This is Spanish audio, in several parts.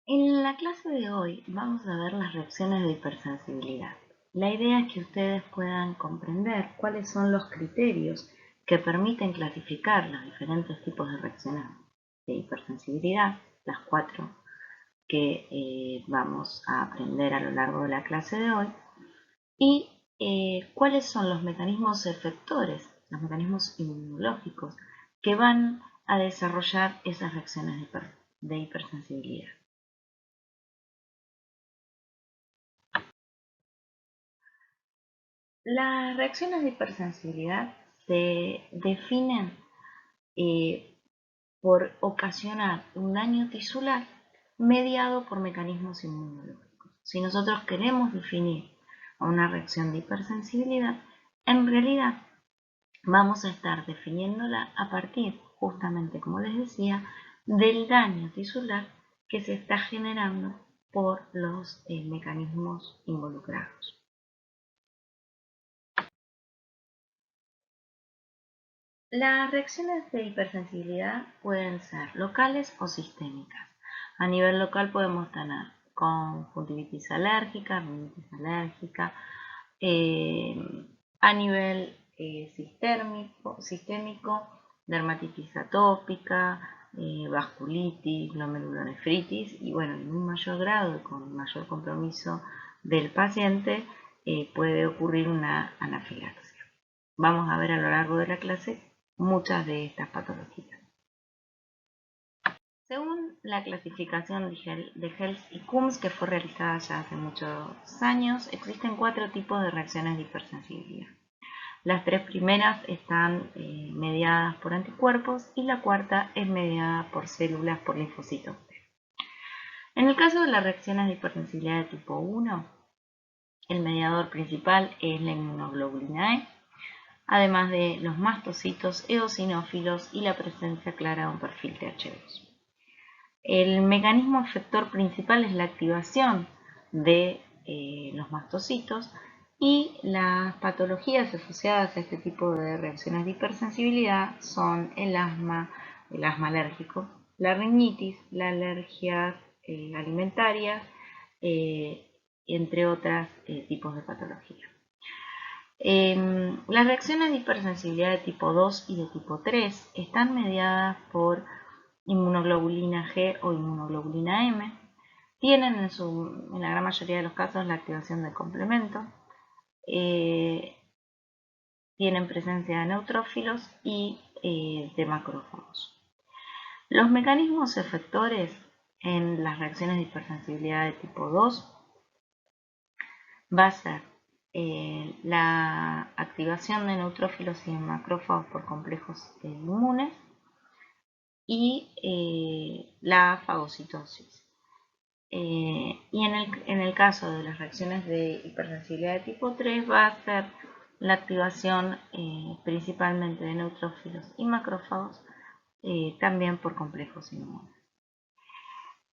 En la clase de hoy vamos a ver las reacciones de hipersensibilidad. La idea es que ustedes puedan comprender cuáles son los criterios que permiten clasificar los diferentes tipos de reacciones de hipersensibilidad, las cuatro que vamos a aprender a lo largo de la clase de hoy, y cuáles son los mecanismos efectores, los mecanismos inmunológicos que van a desarrollar esas reacciones de hipersensibilidad. Las reacciones de hipersensibilidad se definen por ocasionar un daño tisular mediado por mecanismos inmunológicos. Si nosotros queremos definir una reacción de hipersensibilidad, en realidad vamos a estar definiéndola a partir, justamente como les decía, del daño tisular que se está generando por los mecanismos involucrados. Las reacciones de hipersensibilidad pueden ser locales o sistémicas. A nivel local podemos tener conjuntivitis alérgica, rinitis alérgica. A nivel sistémico, dermatitis atópica, vasculitis, glomerulonefritis y bueno, en un mayor grado y con mayor compromiso del paciente puede ocurrir una anafilaxia. Vamos a ver a lo largo de la clase muchas de estas patologías. Según la clasificación de Hels y Coombs, que fue realizada ya hace muchos años, existen 4 tipos de reacciones de hipersensibilidad. Las 3 primeras están mediadas por anticuerpos y la cuarta es mediada por células, por linfocitos. En el caso de las reacciones de hipersensibilidad de tipo 1, el mediador principal es la inmunoglobulina E, además de los mastocitos eosinófilos y la presencia clara de un perfil TH2. El mecanismo efector principal es la activación de los mastocitos y las patologías asociadas a este tipo de reacciones de hipersensibilidad son el asma alérgico, la rinitis, la alergia alimentaria, entre otros tipos de patologías. Las reacciones de hipersensibilidad de tipo 2 y de tipo 3 están mediadas por inmunoglobulina G o inmunoglobulina M. Tienen en la gran mayoría de los casos la activación del complemento. Tienen presencia de neutrófilos y de macrófagos. Los mecanismos efectores en las reacciones de hipersensibilidad de tipo 2 va a ser la activación de neutrófilos y de macrófagos por complejos inmunes y la fagocitosis. Y en el caso de las reacciones de hipersensibilidad de tipo 3 va a ser la activación principalmente de neutrófilos y macrófagos, también por complejos inmunes.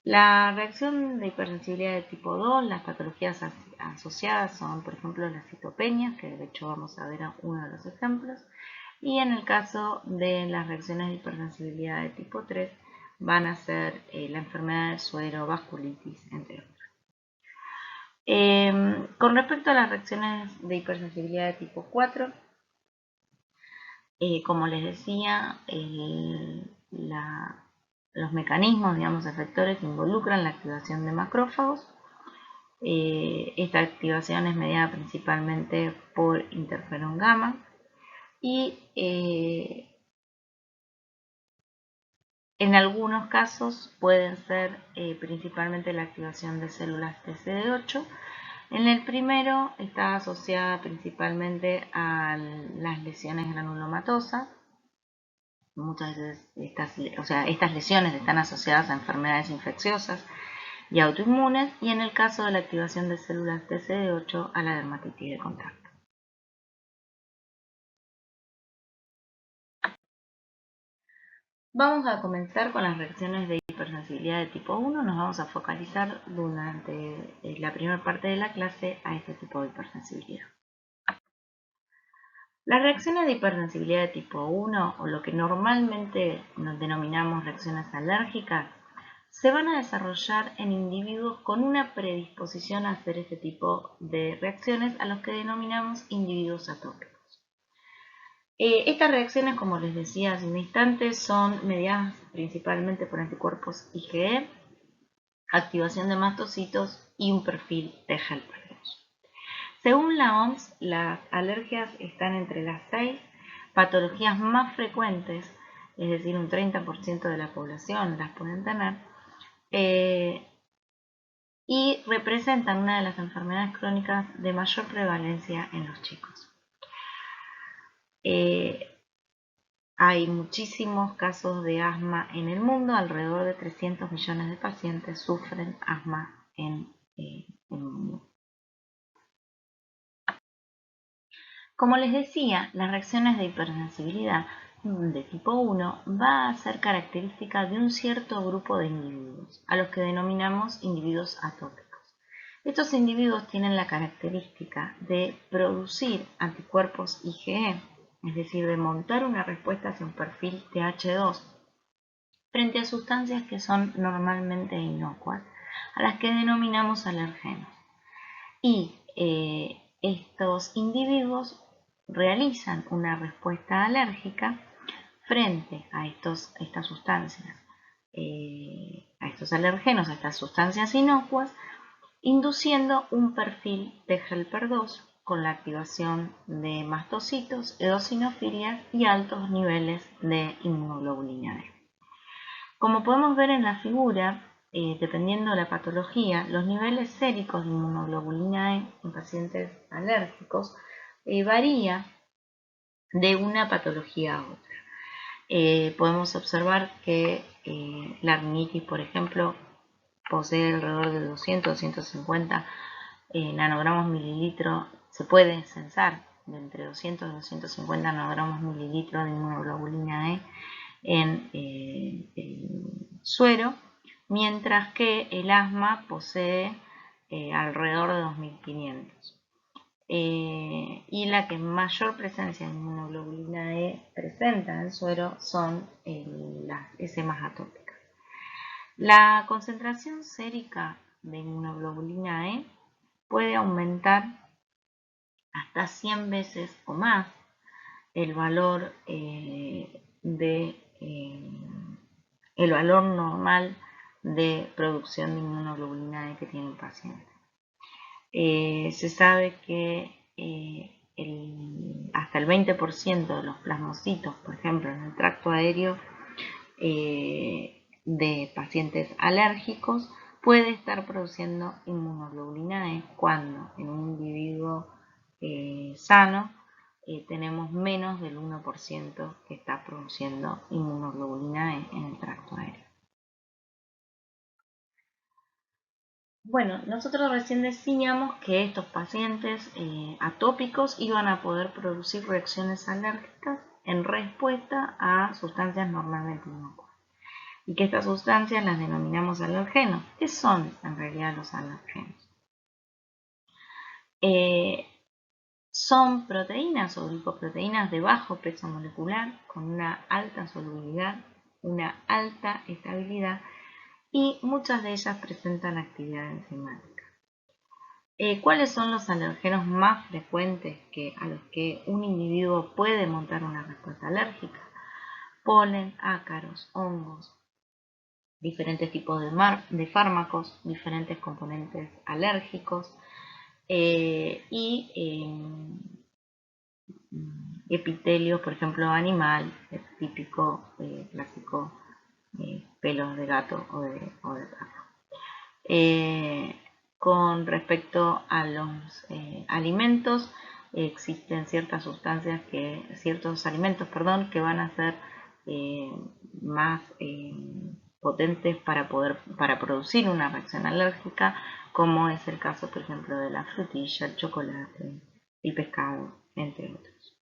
La reacción de hipersensibilidad de tipo 2, las patologías asociadas son, por ejemplo, las citopenias, que de hecho vamos a ver uno de los ejemplos, y en el caso de las reacciones de hipersensibilidad de tipo 3, van a ser la enfermedad del suero, vasculitis, entre otros. Con respecto a las reacciones de hipersensibilidad de tipo 4, como les decía, los mecanismos, digamos, efectores involucran la activación de macrófagos. Esta activación es mediada principalmente por interferón gamma y en algunos casos pueden ser principalmente la activación de células TCD8. En el primero está asociada principalmente a las lesiones granulomatosas. Muchas veces estas lesiones están asociadas a enfermedades infecciosas y autoinmunes, y en el caso de la activación de células TCD8 a la dermatitis de contacto. Vamos a comenzar con las reacciones de hipersensibilidad de tipo 1. Nos vamos a focalizar durante la primera parte de la clase a este tipo de hipersensibilidad. Las reacciones de hipersensibilidad de tipo 1, o lo que normalmente nos denominamos reacciones alérgicas, se van a desarrollar en individuos con una predisposición a hacer este tipo de reacciones, a los que denominamos individuos atópicos. Estas reacciones, como les decía hace un instante, son mediadas principalmente por anticuerpos IgE, activación de mastocitos y un perfil de helper 2. Según la OMS, las alergias están entre las 6 patologías más frecuentes, es decir, un 30% de la población las pueden tener, y representan una de las enfermedades crónicas de mayor prevalencia en los chicos. Hay muchísimos casos de asma en el mundo, alrededor de 300 millones de pacientes sufren asma en el mundo. Como les decía, las reacciones de hipersensibilidad de tipo 1 va a ser característica de un cierto grupo de individuos, a los que denominamos individuos atópicos. Estos individuos tienen la característica de producir anticuerpos IgE, es decir, de montar una respuesta hacia un perfil TH2 frente a sustancias que son normalmente inocuas, a las que denominamos alergenos. Y estos individuos realizan una respuesta alérgica frente a estas sustancias, a estos alergenos, a estas sustancias inocuas, induciendo un perfil de helper 2 con la activación de mastocitos, eosinofilias y altos niveles de inmunoglobulina D. Como podemos ver en la figura, dependiendo de la patología, los niveles séricos de inmunoglobulina E en pacientes alérgicos varía de una patología a otra. Podemos observar que la rinitis, por ejemplo, posee alrededor de 200-250 nanogramos mililitro, se puede censar de entre 200 y 250 nanogramos mililitro de inmunoglobulina E en el suero, mientras que el asma posee alrededor de 2500. Y la que mayor presencia de inmunoglobulina E presenta en el suero son las esemas atópicas. La concentración sérica de inmunoglobulina E puede aumentar hasta 100 veces o más el valor el valor normal de producción de inmunoglobulina E que tiene el paciente. Se sabe que hasta el 20% de los plasmocitos, por ejemplo, en el tracto aéreo de pacientes alérgicos, puede estar produciendo inmunoglobulina E cuando en un individuo sano tenemos menos del 1% que está produciendo inmunoglobulina E en el tracto aéreo. Bueno, nosotros recién decíamos que estos pacientes atópicos iban a poder producir reacciones alérgicas en respuesta a sustancias normalmente inocuas, y que estas sustancias las denominamos alergenos. ¿Qué son en realidad los alergenos? Son proteínas o glicoproteínas de bajo peso molecular con una alta solubilidad, una alta estabilidad, y muchas de ellas presentan actividad enzimática. ¿Cuáles son los alergenos más frecuentes a los que un individuo puede montar una respuesta alérgica? Polen, ácaros, hongos, diferentes tipos de fármacos, diferentes componentes alérgicos epitelio, por ejemplo, animal, típico, clásico, pelos de gato o de perro. Con respecto a los alimentos, existen ciertas sustancias ciertos alimentos, que van a ser más potentes para producir una reacción alérgica, como es el caso, por ejemplo, de la frutilla, el chocolate, el pescado, entre otros.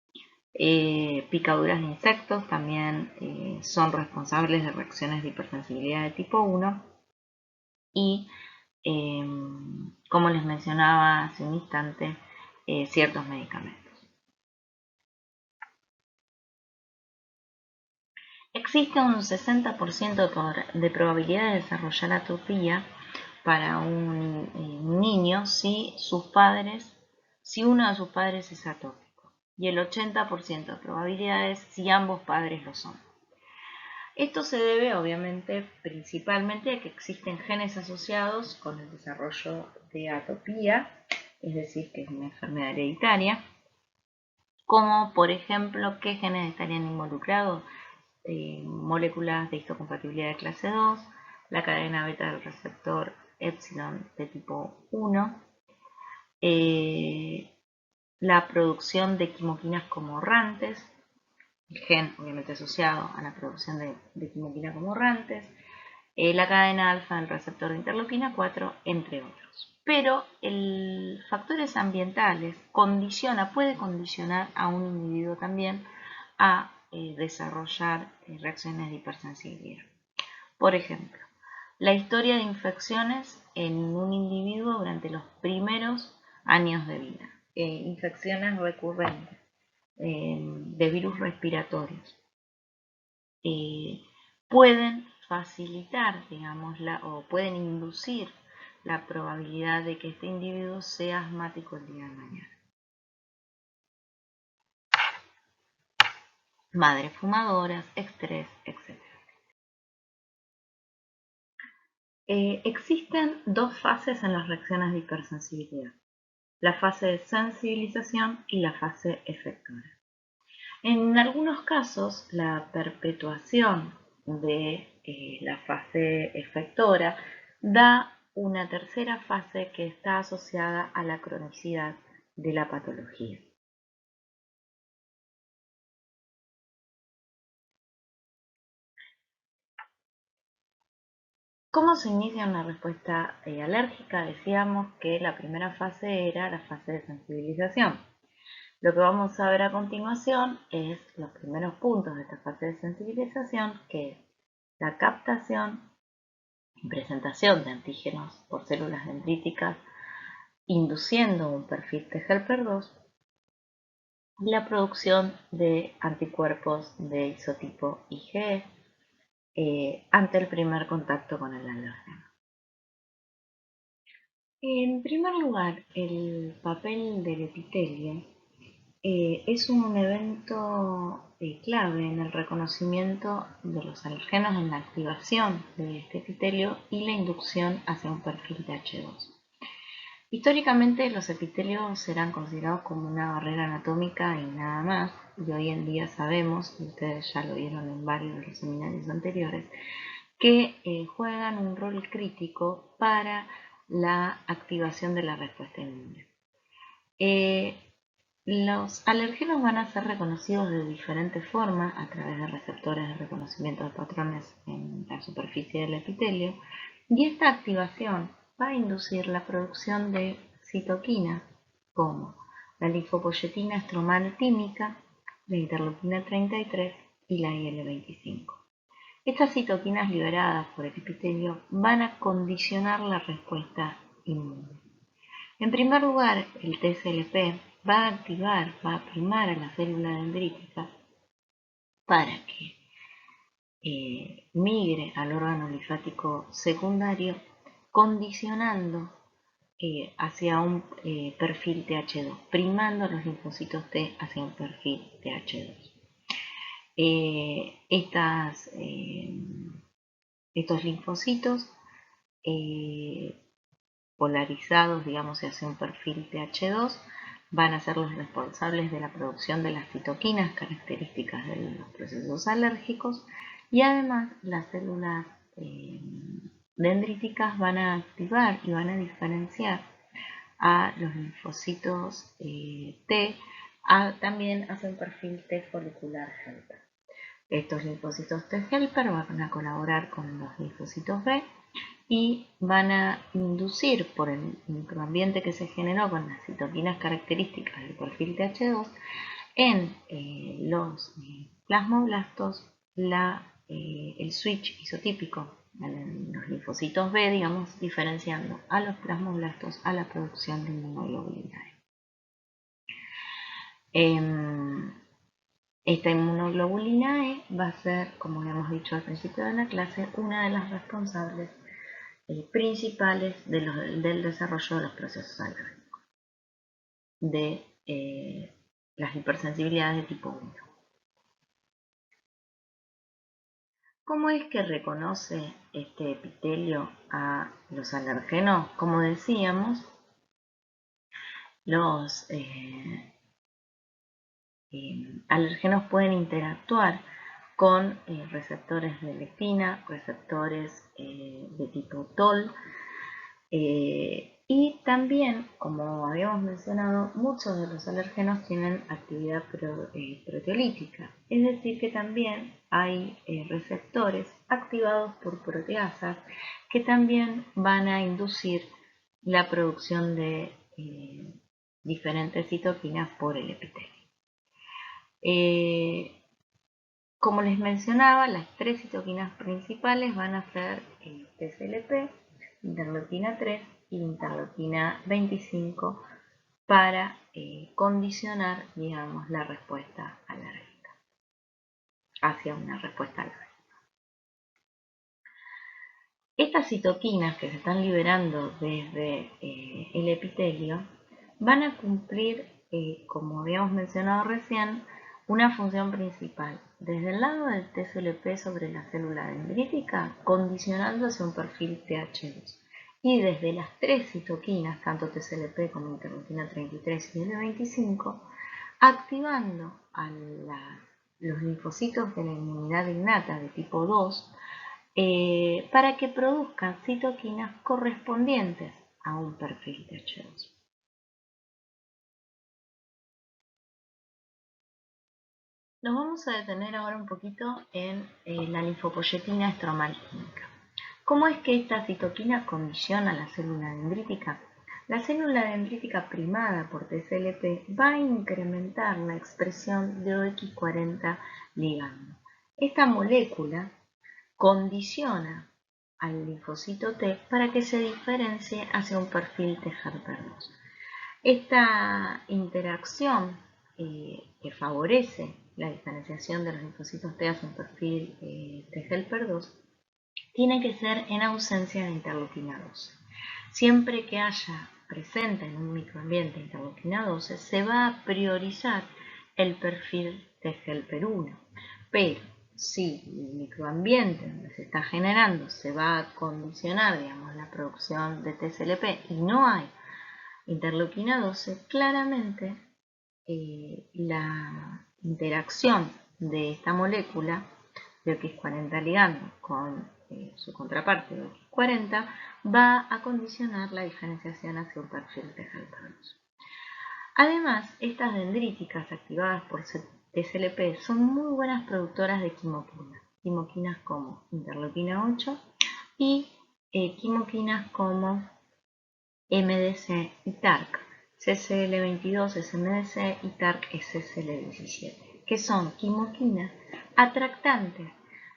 Picaduras de insectos también son responsables de reacciones de hipersensibilidad de tipo 1 y, como les mencionaba hace un instante, ciertos medicamentos. Existe un 60% de probabilidad de desarrollar atopía para un niño si uno de sus padres es atópico, y el 80% de probabilidades si ambos padres lo son. Esto se debe, obviamente, principalmente a que existen genes asociados con el desarrollo de atopía, es decir, que es una enfermedad hereditaria, como por ejemplo, ¿qué genes estarían involucrados? Moléculas de histocompatibilidad de clase 2, la cadena beta del receptor epsilon de tipo 1, la producción de quimoquinas como RANTES, el gen obviamente asociado a la producción de quimoquina como RANTES, la cadena alfa del receptor de interleuquina 4, entre otros. Pero el factores ambientales puede condicionar a un individuo también a desarrollar reacciones de hipersensibilidad. Por ejemplo, la historia de infecciones en un individuo durante los primeros años de vida. Infecciones recurrentes de virus respiratorios. Pueden facilitar, digamos, o pueden inducir la probabilidad de que este individuo sea asmático el día de mañana. Madres fumadoras, estrés, etc. Existen dos fases en las reacciones de hipersensibilidad: la fase de sensibilización y la fase efectora. En algunos casos, la perpetuación de la fase efectora da una tercera fase que está asociada a la cronicidad de la patología. ¿Cómo se inicia una respuesta alérgica? Decíamos que la primera fase era la fase de sensibilización. Lo que vamos a ver a continuación es los primeros puntos de esta fase de sensibilización, que es la captación y presentación de antígenos por células dendríticas, induciendo un perfil T helper 2, y la producción de anticuerpos de isotipo IgE ante el primer contacto con el alérgeno. En primer lugar, el papel del epitelio es un evento clave en el reconocimiento de los alergenos, en la activación de este epitelio y la inducción hacia un perfil de H2. Históricamente los epitelios eran considerados como una barrera anatómica y nada más, y hoy en día sabemos, y ustedes ya lo vieron en varios de los seminarios anteriores, que juegan un rol crítico para la activación de la respuesta inmune. Los alergenos van a ser reconocidos de diferentes formas a través de receptores de reconocimiento de patrones en la superficie del epitelio, y esta activación va a inducir la producción de citoquinas como la linfopoyetina estromal tímica, la interleuquina 33 y la IL-25. Estas citoquinas liberadas por el epitelio van a condicionar la respuesta inmune. En primer lugar, el TSLP va a primar a la célula dendrítica para que migre al órgano linfático secundario, condicionando hacia un perfil TH2, primando los linfocitos T hacia un perfil TH2. Estos linfocitos polarizados, digamos, hacia un perfil TH2, van a ser los responsables de la producción de las citoquinas características de los procesos alérgicos, y además las células dendríticas van a activar y van a diferenciar a los linfocitos T también hacia un perfil T folicular helper. Estos linfocitos T helper van a colaborar con los linfocitos B y van a inducir, por el microambiente que se generó con las citoquinas características del perfil TH2, en los plasmoblastos el switch isotípico en los linfocitos B, digamos, diferenciando a los plasmoblastos a la producción de inmunoglobulina E. Esta inmunoglobulina E va a ser, como habíamos dicho al principio de la clase, una de las responsables principales del desarrollo de los procesos alérgicos, de las hipersensibilidades de tipo 1. ¿Cómo es que reconoce este epitelio a los alergenos? Como decíamos, los alergenos pueden interactuar con receptores de leptina, receptores de tipo TOL, y también, como habíamos mencionado, muchos de los alergenos tienen actividad proteolítica, es decir, que también hay receptores activados por proteasas que también van a inducir la producción de diferentes citoquinas por el epitelio. Como les mencionaba, las tres citoquinas principales van a ser TSLP, interleuquina 3 y interleuquina 25 para condicionar, digamos, la respuesta alérgica, hacia una respuesta alérgica. Estas citoquinas que se están liberando desde el epitelio van a cumplir, como habíamos mencionado recién, una función principal. Desde el lado del TSLP sobre la célula dendrítica, condicionándose un perfil TH2. Y desde las tres citoquinas, tanto TSLP como interleuquina 33 y L25, activando a los linfocitos de la inmunidad innata de tipo 2, para que produzcan citoquinas correspondientes a un perfil TH2. Nos vamos a detener ahora un poquito en la linfopoyetina estromal química. ¿Cómo es que esta citoquina condiciona la célula dendrítica? La célula dendrítica primada por TSLP va a incrementar la expresión de OX40 ligando. Esta molécula condiciona al linfocito T para que se diferencie hacia un perfil T helper 2. Esta interacción que favorece la diferenciación de los linfocitos T hacia un perfil T helper 2 tiene que ser en ausencia de interleuquina 12. Siempre que haya presente en un microambiente interleuquina 12, se va a priorizar el perfil T helper 1, pero si el microambiente donde se está generando se va a condicionar, digamos, la producción de TSLP y no hay interleuquina 12, claramente la interacción de esta molécula de OX40 ligando con su contraparte de OX40 va a condicionar la diferenciación hacia un perfil T helper 2. Además, estas dendríticas activadas por TSLP son muy buenas productoras de quimoquinas como interleuquina 8 y quimoquinas como MDC y TARC, CCL22 es MDC y TARC es CCL17, que son quimoquinas atractantes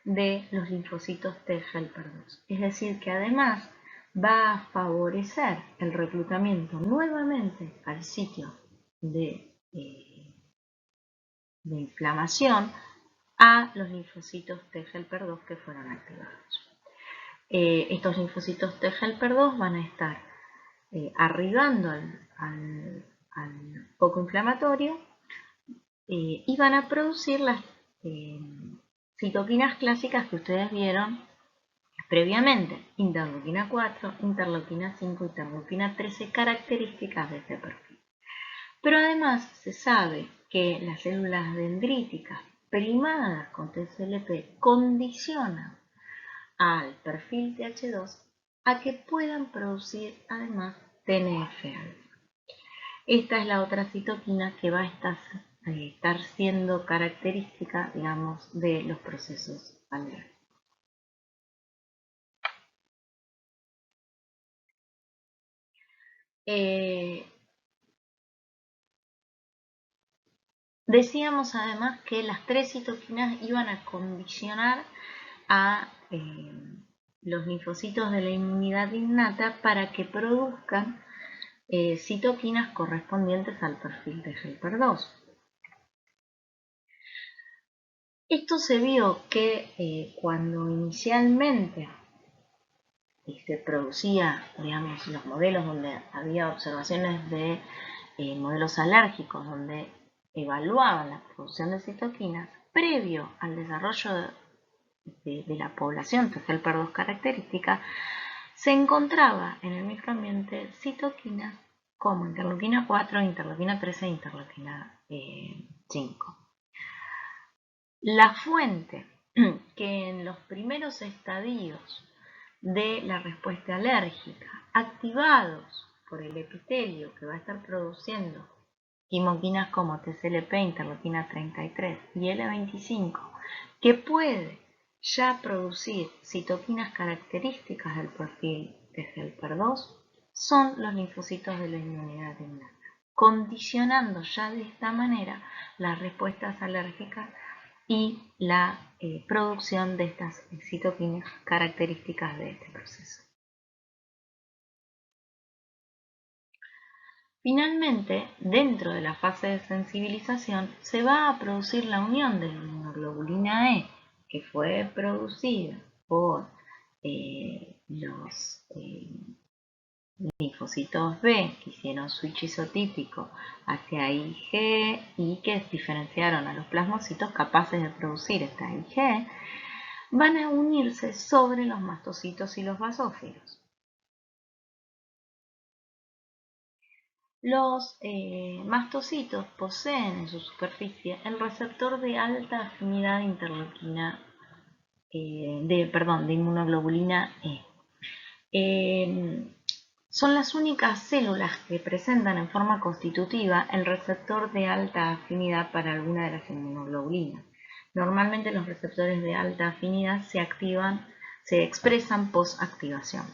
de los linfocitos T helper 2. Es decir, que además va a favorecer el reclutamiento nuevamente al sitio de inflamación a los linfocitos T helper 2 que fueron activados. Estos linfocitos T helper 2 van a estar arribando al foco inflamatorio y van a producir las citoquinas clásicas que ustedes vieron previamente, interleuquina 4, interleuquina 5, interleuquina 13, características de este perfil. Pero además se sabe que las células dendríticas primadas con TSLP condicionan al perfil TH2 a que puedan producir además TNF-alfa. Esta es la otra citoquina que va a estar siendo característica, digamos, de los procesos alérgicos. Decíamos además que las tres citoquinas iban a condicionar a los linfocitos de la inmunidad innata para que produzcan citoquinas correspondientes al perfil de helper 2. Esto se vio que cuando inicialmente se producía, digamos, los modelos donde había observaciones de modelos alérgicos, donde evaluaban la producción de citoquinas, previo al desarrollo de la población TGLPR2 característica, se encontraba en el microambiente citoquinas como interleuquina 4, interleuquina 13 e interleuquina 5. La fuente que en los primeros estadios de la respuesta alérgica, activados por el epitelio que va a estar produciendo quimoquinas como TSLP, interleuquina 33 y L25, que puede ya producir citoquinas características del perfil TGLPR2, son los linfocitos de la inmunidad innata, condicionando ya de esta manera las respuestas alérgicas y la producción de estas citoquinas características de este proceso. Finalmente, dentro de la fase de sensibilización, se va a producir la unión de la inmunoglobulina E, que fue producida por los linfocitos B, que hicieron switch isotípico hacia IgE y que diferenciaron a los plasmocitos capaces de producir esta IgE, van a unirse sobre los mastocitos y los basófilos. Los mastocitos poseen en su superficie el receptor de alta afinidad de interleuquina, de inmunoglobulina E. Son las únicas células que presentan en forma constitutiva el receptor de alta afinidad para alguna de las inmunoglobulinas. Normalmente los receptores de alta afinidad se expresan post-activación.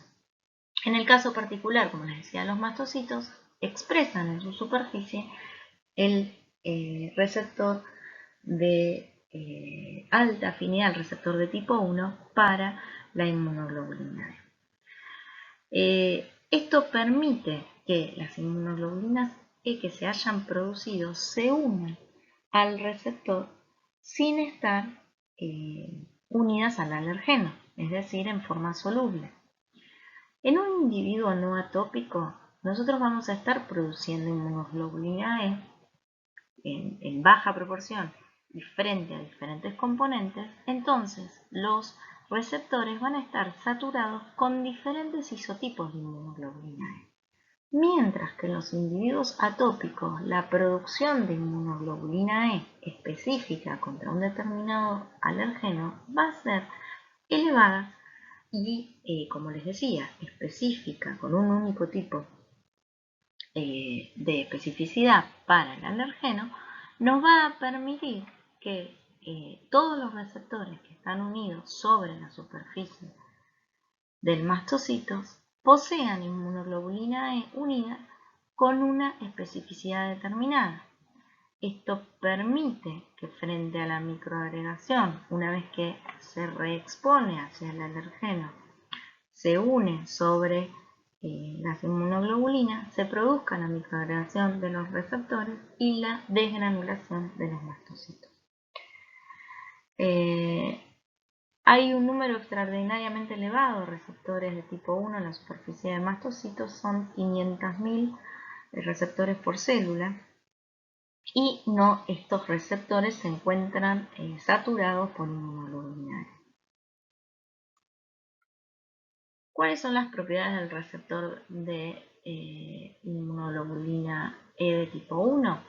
En el caso particular, como les decía, los mastocitos expresan en su superficie el receptor de alta afinidad, el receptor de tipo 1 para la inmunoglobulina E. Esto permite que las inmunoglobulinas E que se hayan producido se unan al receptor sin estar unidas al alergeno, es decir, en forma soluble. En un individuo no atópico, nosotros vamos a estar produciendo inmunoglobulina E en baja proporción y frente a diferentes componentes, entonces los receptores van a estar saturados con diferentes isotipos de inmunoglobulina E. Mientras que en los individuos atópicos la producción de inmunoglobulina E específica contra un determinado alergeno va a ser elevada y, como les decía, específica con un único tipo de especificidad para el alergeno, nos va a permitir que todos los receptores que están unidos sobre la superficie del mastocito posean inmunoglobulina E unida con una especificidad determinada. Esto permite que frente a la microagregación, una vez que se reexpone hacia el alergeno, se une sobre las inmunoglobulinas, se produzca la microagregación de los receptores y la desgranulación de los mastocitos. Hay un número extraordinariamente elevado de receptores de tipo 1 en la superficie de mastocitos, son 500.000 receptores por célula, y estos receptores se encuentran saturados por inmunoglobulina E. ¿Cuáles son las propiedades del receptor de inmunoglobulina E de tipo 1?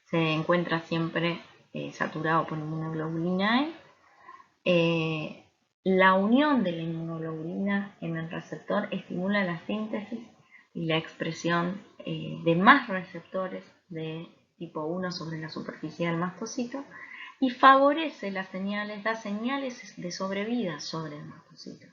Se encuentra siempre saturado por inmunoglobulina E. La unión de la inmunoglobulina en el receptor estimula la síntesis y la expresión de más receptores de tipo 1 sobre la superficie del mastocito y favorece da señales de sobrevida sobre el mastocito.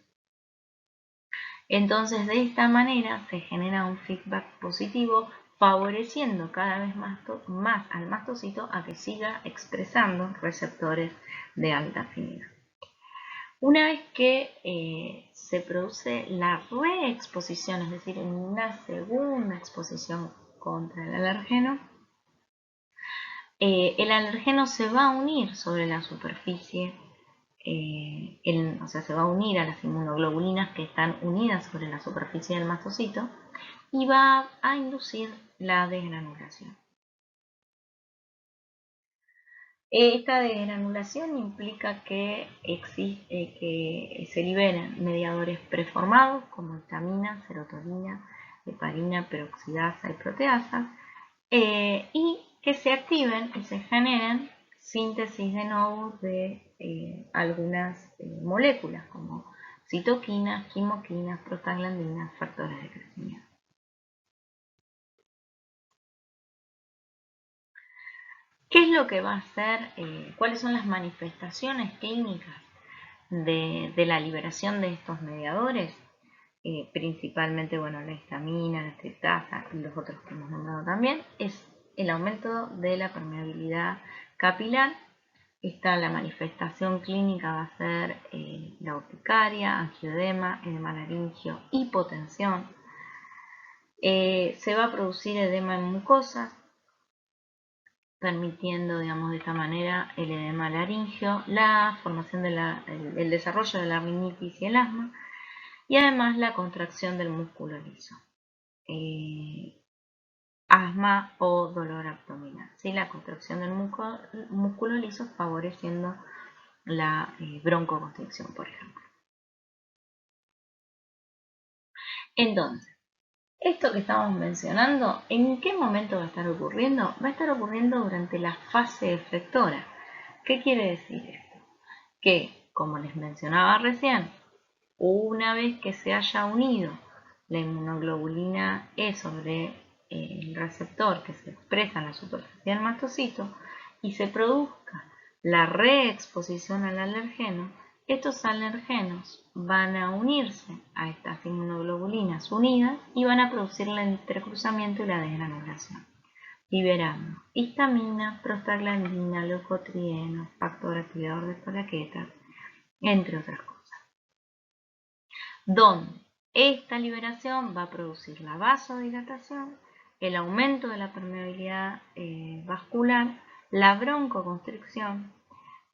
Entonces, de esta manera se genera un feedback positivo, favoreciendo cada vez más al mastocito a que siga expresando receptores de alta afinidad. Una vez que se produce la reexposición, es decir, una segunda exposición contra el alergeno, el alergeno se va a unir sobre la superficie, o sea, se va a unir a las inmunoglobulinas que están unidas sobre la superficie del mastocito y va a inducir la desgranulación. Esta desgranulación implica que se liberen mediadores preformados como histamina, serotonina, heparina, peroxidasa y proteasa, y que se activen y se generen síntesis de novo de algunas moléculas como citoquinas, quimoquinas, prostaglandinas, factores de crecimiento. ¿Qué es lo que va a hacer? ¿Cuáles son las manifestaciones clínicas de la liberación de estos mediadores? Principalmente, bueno, la histamina, la triptasa y los otros que hemos nombrado también, es el aumento de la permeabilidad capilar. La manifestación clínica va a ser la urticaria, angioedema, edema laringio, hipotensión. Se va a producir edema en mucosas, permitiendo, digamos, de esta manera el edema laringio, la formación el desarrollo de la rinitis y el asma, y además la contracción del músculo liso. Asma o dolor abdominal. ¿Sí? La contracción del músculo liso favoreciendo la broncoconstricción, por ejemplo. Entonces, esto que estamos mencionando, ¿en qué momento va a estar ocurriendo? Va a estar ocurriendo durante la fase efectora. ¿Qué quiere decir esto? Que, como les mencionaba recién, una vez que se haya unido la inmunoglobulina E sobre el receptor que se expresa en la superficie del mastocito y se produzca la reexposición al alergeno, estos alergenos van a unirse a estas inmunoglobulinas unidas y van a producir el entrecruzamiento y la desgranulación, liberando histamina, prostaglandina, leucotrieno, factor activador de plaquetas, entre otras cosas. Donde esta liberación va a producir la vasodilatación, el aumento de la permeabilidad vascular, la broncoconstricción.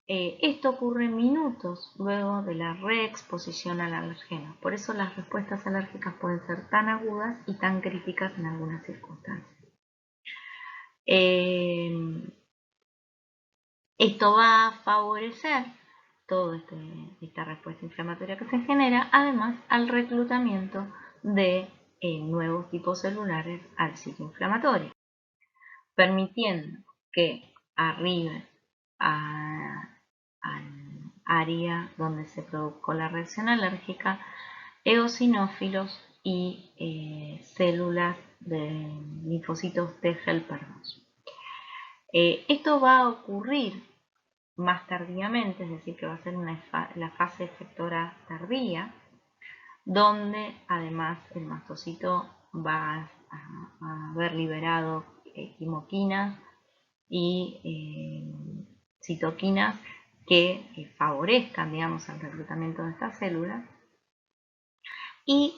Esto ocurre minutos luego de la reexposición al alergeno. Por eso las respuestas alérgicas pueden ser tan agudas y tan críticas en algunas circunstancias. Esto va a favorecer toda esta respuesta inflamatoria que se genera, además al reclutamiento de nuevos tipos celulares al sitio inflamatorio, permitiendo que arribe al área donde se produjo la reacción alérgica eosinófilos y células de linfocitos T helper 2. Esto va a ocurrir más tardíamente, es decir, que va a ser la fase efectora tardía, donde además el mastocito va a haber liberado quimoquinas y citoquinas que favorezcan, digamos, el reclutamiento de estas células. Y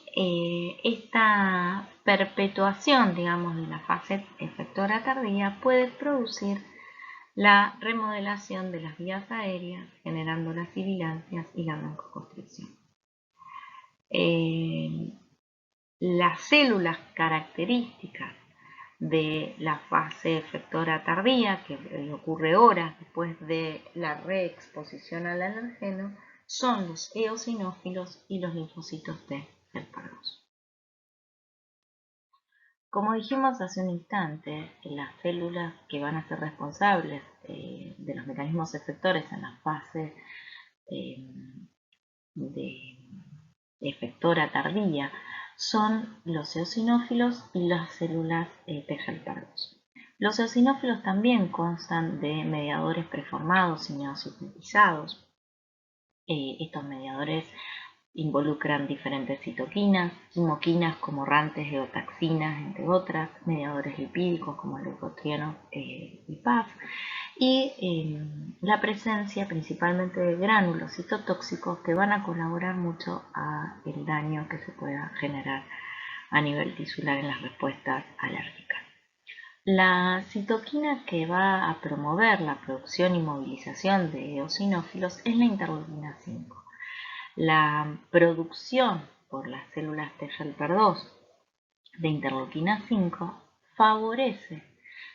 esta perpetuación, digamos, de la fase efectora tardía puede producir la remodelación de las vías aéreas, generando las sibilancias y la broncoconstricción. Las células características de la fase efectora tardía, que ocurre horas después de la reexposición al alergeno, son los eosinófilos y los linfocitos T helper 2. Como dijimos hace un instante, las células que van a ser responsables de los mecanismos efectores en la fase de efectora tardía son los eosinófilos y las células T helper 2. Los eosinófilos también constan de mediadores preformados y neosintetizados. Estos mediadores involucran diferentes citoquinas, quimoquinas como rantes, eotaxinas, entre otras, mediadores lipídicos como el leucotrieno y PAF, y la presencia principalmente de gránulos citotóxicos que van a colaborar mucho al daño que se pueda generar a nivel tisular en las respuestas alérgicas. La citoquina que va a promover la producción y movilización de eosinófilos es la interleuquina 5. La producción por las células T helper 2 de interleuquina 5 favorece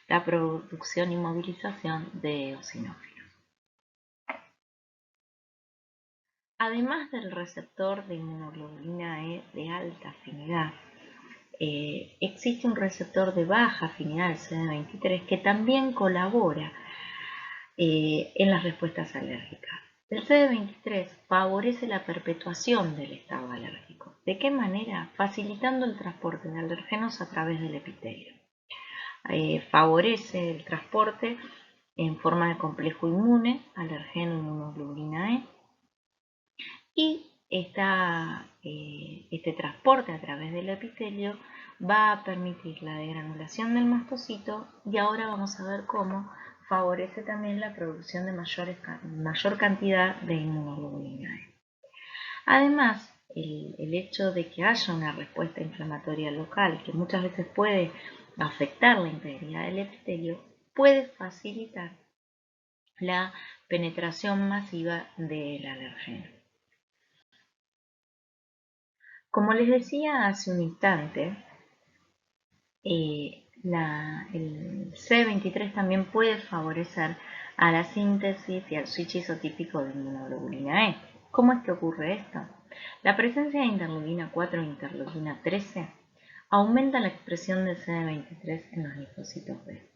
la producción y movilización de eosinófilos. Además del receptor de inmunoglobulina E de alta afinidad, existe un receptor de baja afinidad, el CD23, que también colabora en las respuestas alérgicas. El CD23 favorece la perpetuación del estado alérgico. ¿De qué manera? Facilitando el transporte de alergenos a través del epitelio. Favorece el transporte en forma de complejo inmune, alergeno inmunoglobulina E, y este transporte a través del epitelio va a permitir la degranulación del mastocito, y ahora vamos a ver cómo favorece también la producción de mayor cantidad de inmunoglobulina E. Además, el hecho de que haya una respuesta inflamatoria local que muchas veces puede afectar la integridad del epitelio puede facilitar la penetración masiva del alergeno. Como les decía hace un instante, el C23 también puede favorecer a la síntesis y al switch isotípico de inmunoglobulina E. ¿Cómo es que ocurre esto? La presencia de interleuquina 4 e interleuquina 13 aumenta la expresión del CD23 en los linfocitos B.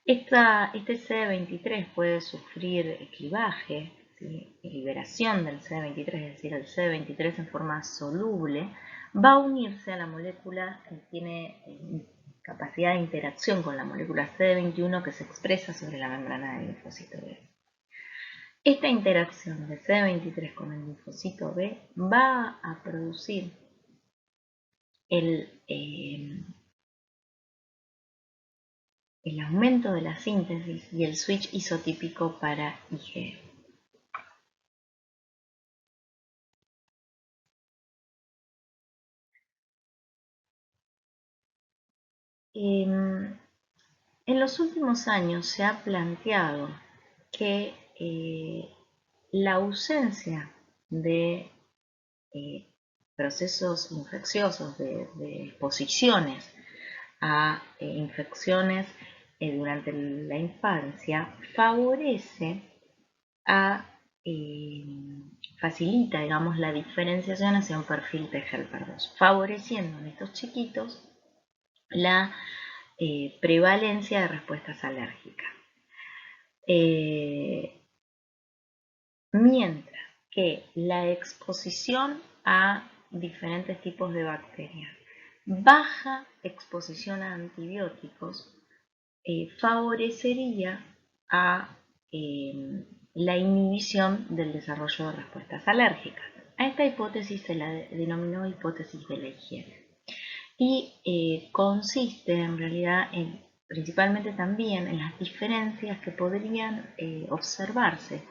Este CD23 puede sufrir clivaje, ¿sí? Liberación del CD23, es decir, el CD23 en forma soluble, va a unirse a la molécula que tiene capacidad de interacción con la molécula CD21 que se expresa sobre la membrana del linfocito B. Esta interacción de CD23 con el linfocito B va a producir el aumento de la síntesis y el switch isotípico para IgE. En los últimos años se ha planteado que la ausencia de procesos infecciosos, de exposiciones a infecciones durante la infancia, facilita, digamos, la diferenciación hacia un perfil T helper 2, favoreciendo en estos chiquitos la prevalencia de respuestas alérgicas. Mientras que la exposición a diferentes tipos de bacterias, baja exposición a antibióticos, favorecería a la inhibición del desarrollo de respuestas alérgicas. A esta hipótesis se la denominó hipótesis de la higiene. Y consiste en realidad principalmente también en las diferencias que podrían observarse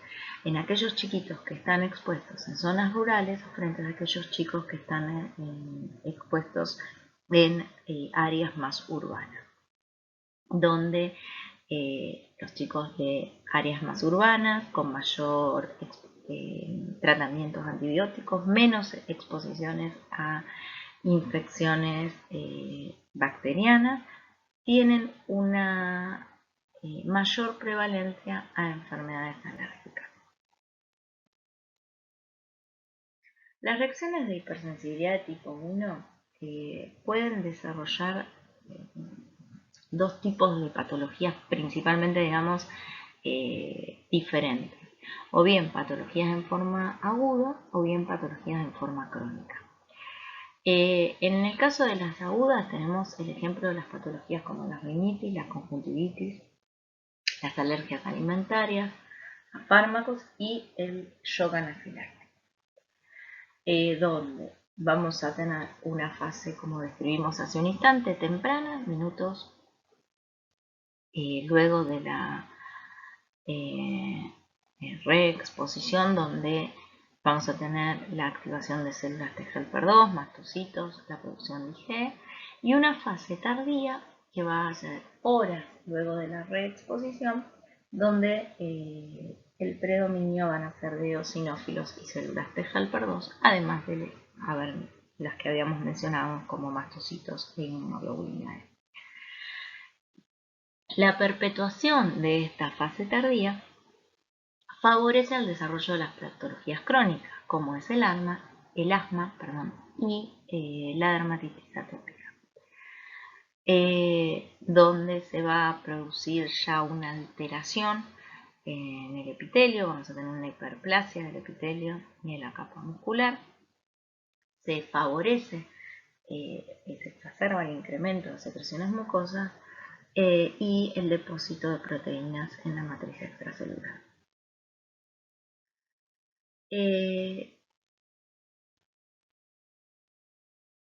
en aquellos chiquitos que están expuestos en zonas rurales frente a aquellos chicos que están expuestos en áreas más urbanas, donde los chicos de áreas más urbanas con mayor tratamientos antibióticos, menos exposiciones a infecciones bacterianas, tienen una mayor prevalencia a enfermedades alérgicas. Las reacciones de hipersensibilidad de tipo 1 pueden desarrollar dos tipos de patologías principalmente, digamos, diferentes. O bien patologías en forma aguda o bien patologías en forma crónica. En el caso de las agudas tenemos el ejemplo de las patologías como la rinitis, la conjuntivitis, las alergias alimentarias, a fármacos y el shock anafiláctico, donde vamos a tener una fase, como describimos hace un instante, temprana, minutos luego de la reexposición, donde vamos a tener la activación de células T helper 2, mastocitos, la producción de IgE, y una fase tardía que va a ser horas luego de la reexposición, donde el predominio van a ser de eosinófilos y células T helper 2, además de las que habíamos mencionado como mastocitos e inmunoglobulina E. La perpetuación de esta fase tardía favorece el desarrollo de las patologías crónicas, como es el asma y la dermatitis atópica, donde se va a producir ya una alteración en el epitelio, vamos a tener una hiperplasia del epitelio y en la capa muscular. Se favorece, se exacerba el incremento de secreciones mucosas y el depósito de proteínas en la matriz extracelular.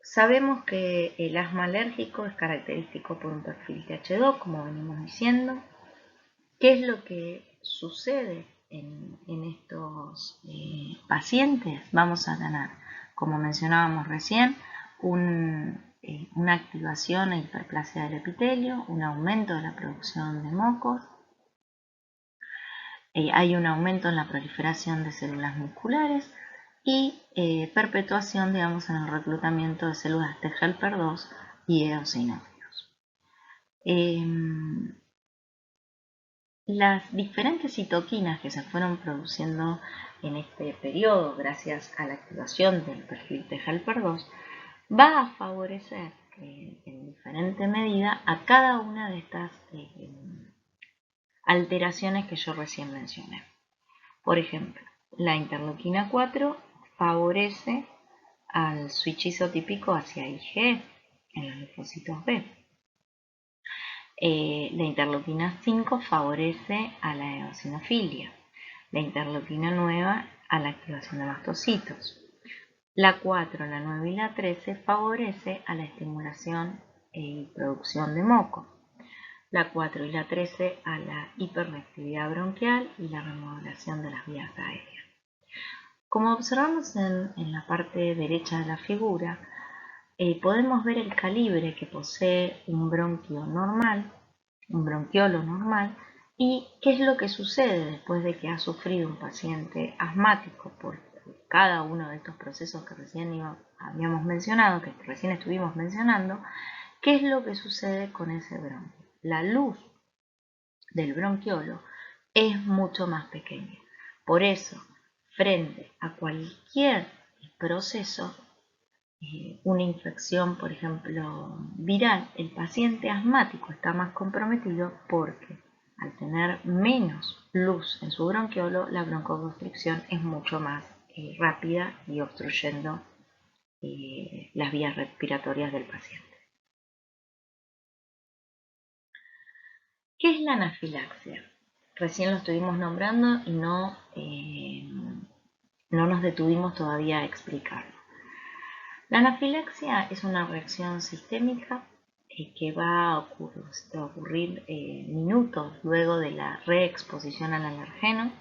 Sabemos que el asma alérgico es característico por un perfil TH2, como venimos diciendo. ¿Qué es lo que sucede en estos pacientes? Vamos a tener, como mencionábamos recién, una activación e hiperplasia del epitelio, un aumento de la producción de mocos, hay un aumento en la proliferación de células musculares y perpetuación, digamos, en el reclutamiento de células T helper 2 y eosinófilos. Las diferentes citoquinas que se fueron produciendo en este periodo gracias a la activación del perfil T helper 2 va a favorecer en diferente medida a cada una de estas alteraciones que yo recién mencioné. Por ejemplo, la interleuquina 4 favorece al switch isotípico hacia IgE en los linfocitos B. La interleuquina 5 favorece a la eosinofilia. La interleuquina 9 a la activación de mastocitos. La 4, la 9 y la 13 favorece a la estimulación y producción de moco. La 4 y la 13 a la hiperreactividad bronquial y la remodelación de las vías aéreas. Como observamos en la parte derecha de la figura, podemos ver el calibre que posee un bronquio normal, un bronquiolo normal, y qué es lo que sucede después de que ha sufrido un paciente asmático por cada uno de estos procesos que recién habíamos mencionado, que recién estuvimos mencionando. ¿Qué es lo que sucede con ese bronquio? La luz del bronquiolo es mucho más pequeña. Por eso, frente a cualquier proceso, una infección, por ejemplo, viral, el paciente asmático está más comprometido porque al tener menos luz en su bronquiolo, la broncoconstricción es mucho más rápida y obstruyendo las vías respiratorias del paciente. ¿Qué es la anafilaxia? Recién lo estuvimos nombrando y no nos detuvimos todavía a explicarlo. La anafilaxia es una reacción sistémica que va a ocurrir minutos luego de la reexposición al alergeno.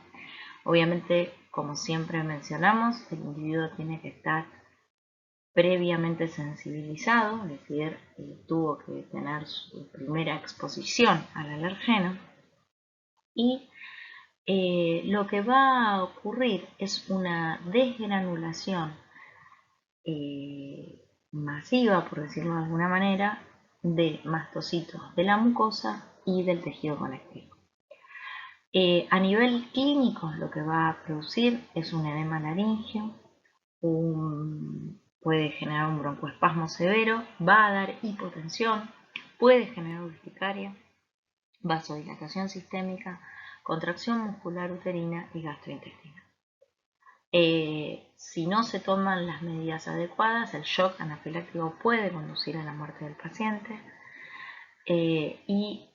Obviamente, como siempre mencionamos, el individuo tiene que estar previamente sensibilizado, es decir, tuvo que tener su primera exposición al alergeno, y lo que va a ocurrir es una desgranulación masiva, por decirlo de alguna manera, de mastocitos de la mucosa y del tejido conectivo. A nivel clínico, lo que va a producir es un edema laríngeo, puede generar un broncoespasmo severo, va a dar hipotensión, puede generar urticaria, vasodilatación sistémica, contracción muscular uterina y gastrointestinal. Si no se toman las medidas adecuadas, el shock anafiláctico puede conducir a la muerte del paciente y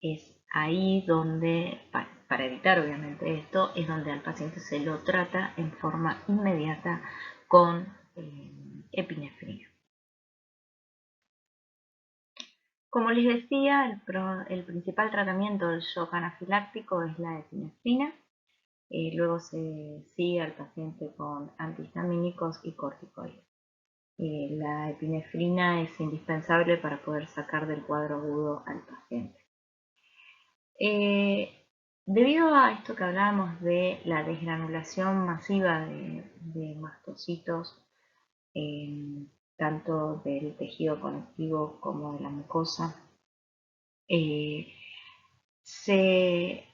es ahí donde, para evitar obviamente esto, es donde al paciente se lo trata en forma inmediata con epinefrina. Como les decía, el principal tratamiento del shock anafiláctico es la epinefrina. Luego se sigue al paciente con antihistamínicos y corticoides. la epinefrina es indispensable para poder sacar del cuadro agudo al paciente. Debido a esto que hablábamos de la desgranulación masiva de mastocitos, tanto del tejido conectivo como de la mucosa, se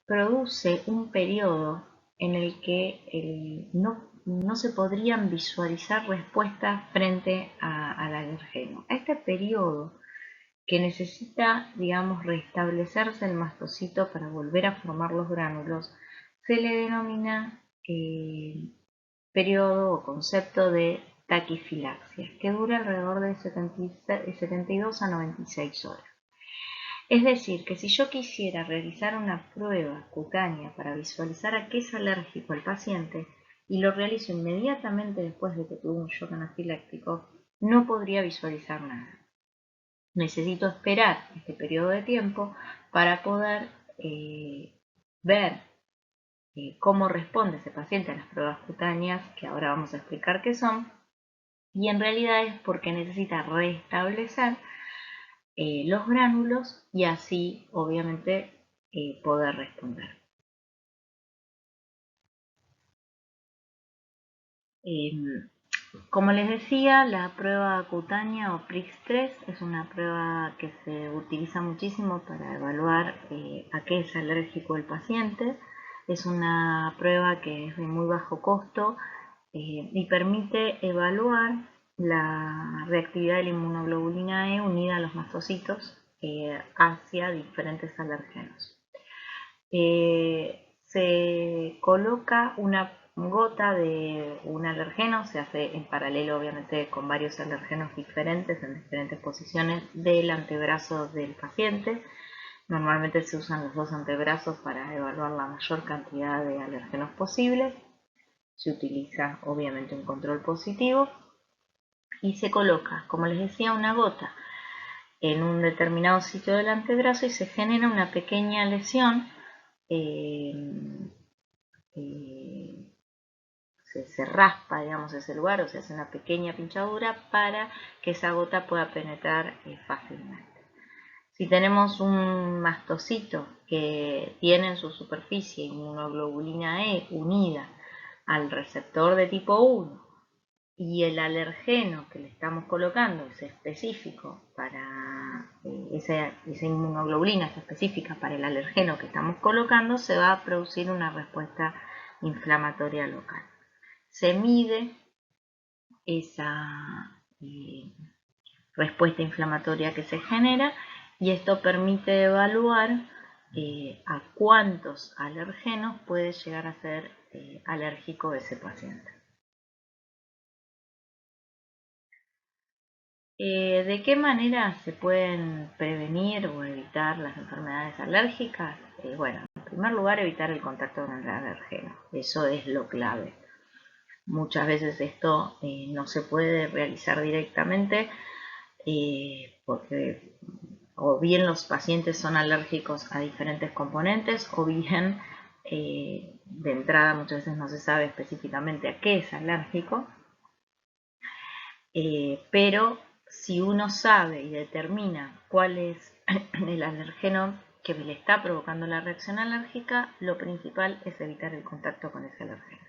produce un periodo en el que no se podrían visualizar respuestas frente al alergeno. Este periodo que necesita, digamos, restablecerse el mastocito para volver a formar los gránulos, se le denomina periodo o concepto de taquifilaxia, que dura alrededor de 72 a 96 horas. Es decir, que si yo quisiera realizar una prueba cutánea para visualizar a qué es alérgico el paciente y lo realizo inmediatamente después de que tuvo un shock anafiláctico, no podría visualizar nada. Necesito esperar este periodo de tiempo para poder ver cómo responde ese paciente a las pruebas cutáneas, que ahora vamos a explicar qué son, y en realidad es porque necesita restablecer los gránulos y así obviamente poder responder. Como les decía, la prueba cutánea o PRIX-3 es una prueba que se utiliza muchísimo para evaluar a qué es alérgico el paciente. Es una prueba que es de muy bajo costo y permite evaluar la reactividad de la inmunoglobulina E unida a los mastocitos hacia diferentes alérgenos. Se coloca una gota de un alergeno, se hace en paralelo obviamente con varios alergenos diferentes en diferentes posiciones del antebrazo del paciente. Normalmente se usan los dos antebrazos para evaluar la mayor cantidad de alérgenos posibles. Se utiliza obviamente un control positivo y se coloca, como les decía, una gota en un determinado sitio del antebrazo y se genera una pequeña lesión. Se raspa, digamos, ese lugar, o se hace una pequeña pinchadura para que esa gota pueda penetrar fácilmente. Si tenemos un mastocito que tiene en su superficie inmunoglobulina E unida al receptor de tipo 1 y el alergeno que le estamos colocando es específico para esa inmunoglobulina es específica para el alergeno que estamos colocando, se va a producir una respuesta inflamatoria local. Se mide esa respuesta inflamatoria que se genera y esto permite evaluar a cuántos alergenos puede llegar a ser alérgico ese paciente. ¿De qué manera se pueden prevenir o evitar las enfermedades alérgicas? Bueno, en primer lugar, evitar el contacto con el alergeno. Eso es lo clave. Muchas veces esto no se puede realizar directamente porque o bien los pacientes son alérgicos a diferentes componentes o bien de entrada muchas veces no se sabe específicamente a qué es alérgico, pero si uno sabe y determina cuál es el alergeno que le está provocando la reacción alérgica, lo principal es evitar el contacto con ese alergeno.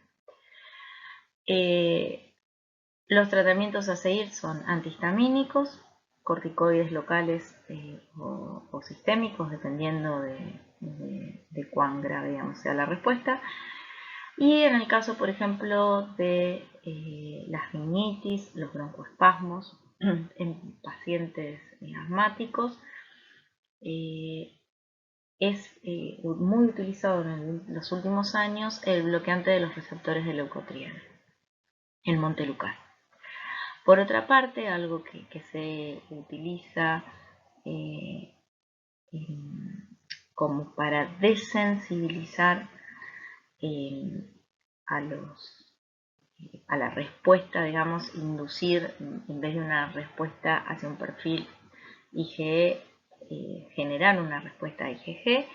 Los tratamientos a seguir son antihistamínicos, corticoides locales o sistémicos, dependiendo de cuán grave sea la respuesta. Y en el caso, por ejemplo, de las rinitis, los broncoespasmos en pacientes asmáticos, es muy utilizado en los últimos años el bloqueante de los receptores de leucotriena, el Montelukast. Por otra parte, algo que se utiliza como para desensibilizar a la respuesta, digamos, inducir en vez de una respuesta hacia un perfil IgE, generar una respuesta IgG.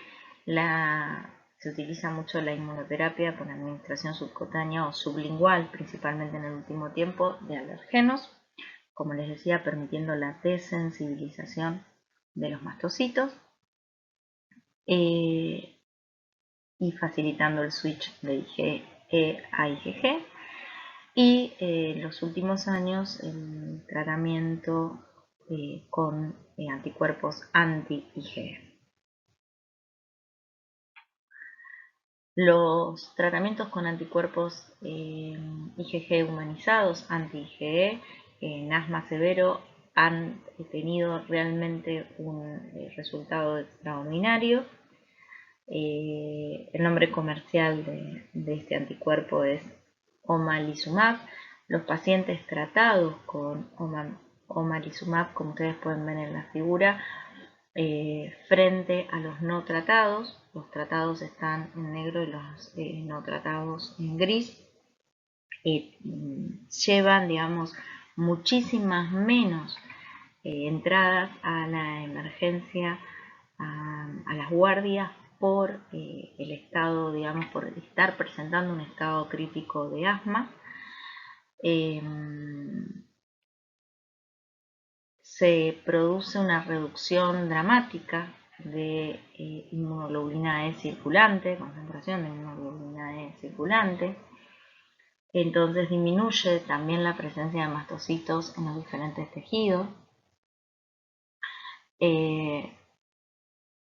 Se utiliza mucho la inmunoterapia con administración subcutánea o sublingual, principalmente en el último tiempo, de alergenos. como les decía, permitiendo la desensibilización de los mastocitos y facilitando el switch de IgE a IgG. Y en los últimos años el tratamiento con anticuerpos anti-IgE. Los tratamientos con anticuerpos IgG humanizados, anti-IgE, en asma severo han tenido realmente un resultado extraordinario. El nombre comercial de este anticuerpo es omalizumab. Los pacientes tratados con omalizumab, como ustedes pueden ver en la figura, frente a los no tratados están en negro y los no tratados en gris, llevan, digamos, muchísimas menos entradas a la emergencia, a las guardias por el estado, digamos, por estar presentando un estado crítico de asma. Se produce una reducción dramática de inmunoglobulina E circulante, concentración de inmunoglobulina E circulante. Entonces disminuye también la presencia de mastocitos en los diferentes tejidos.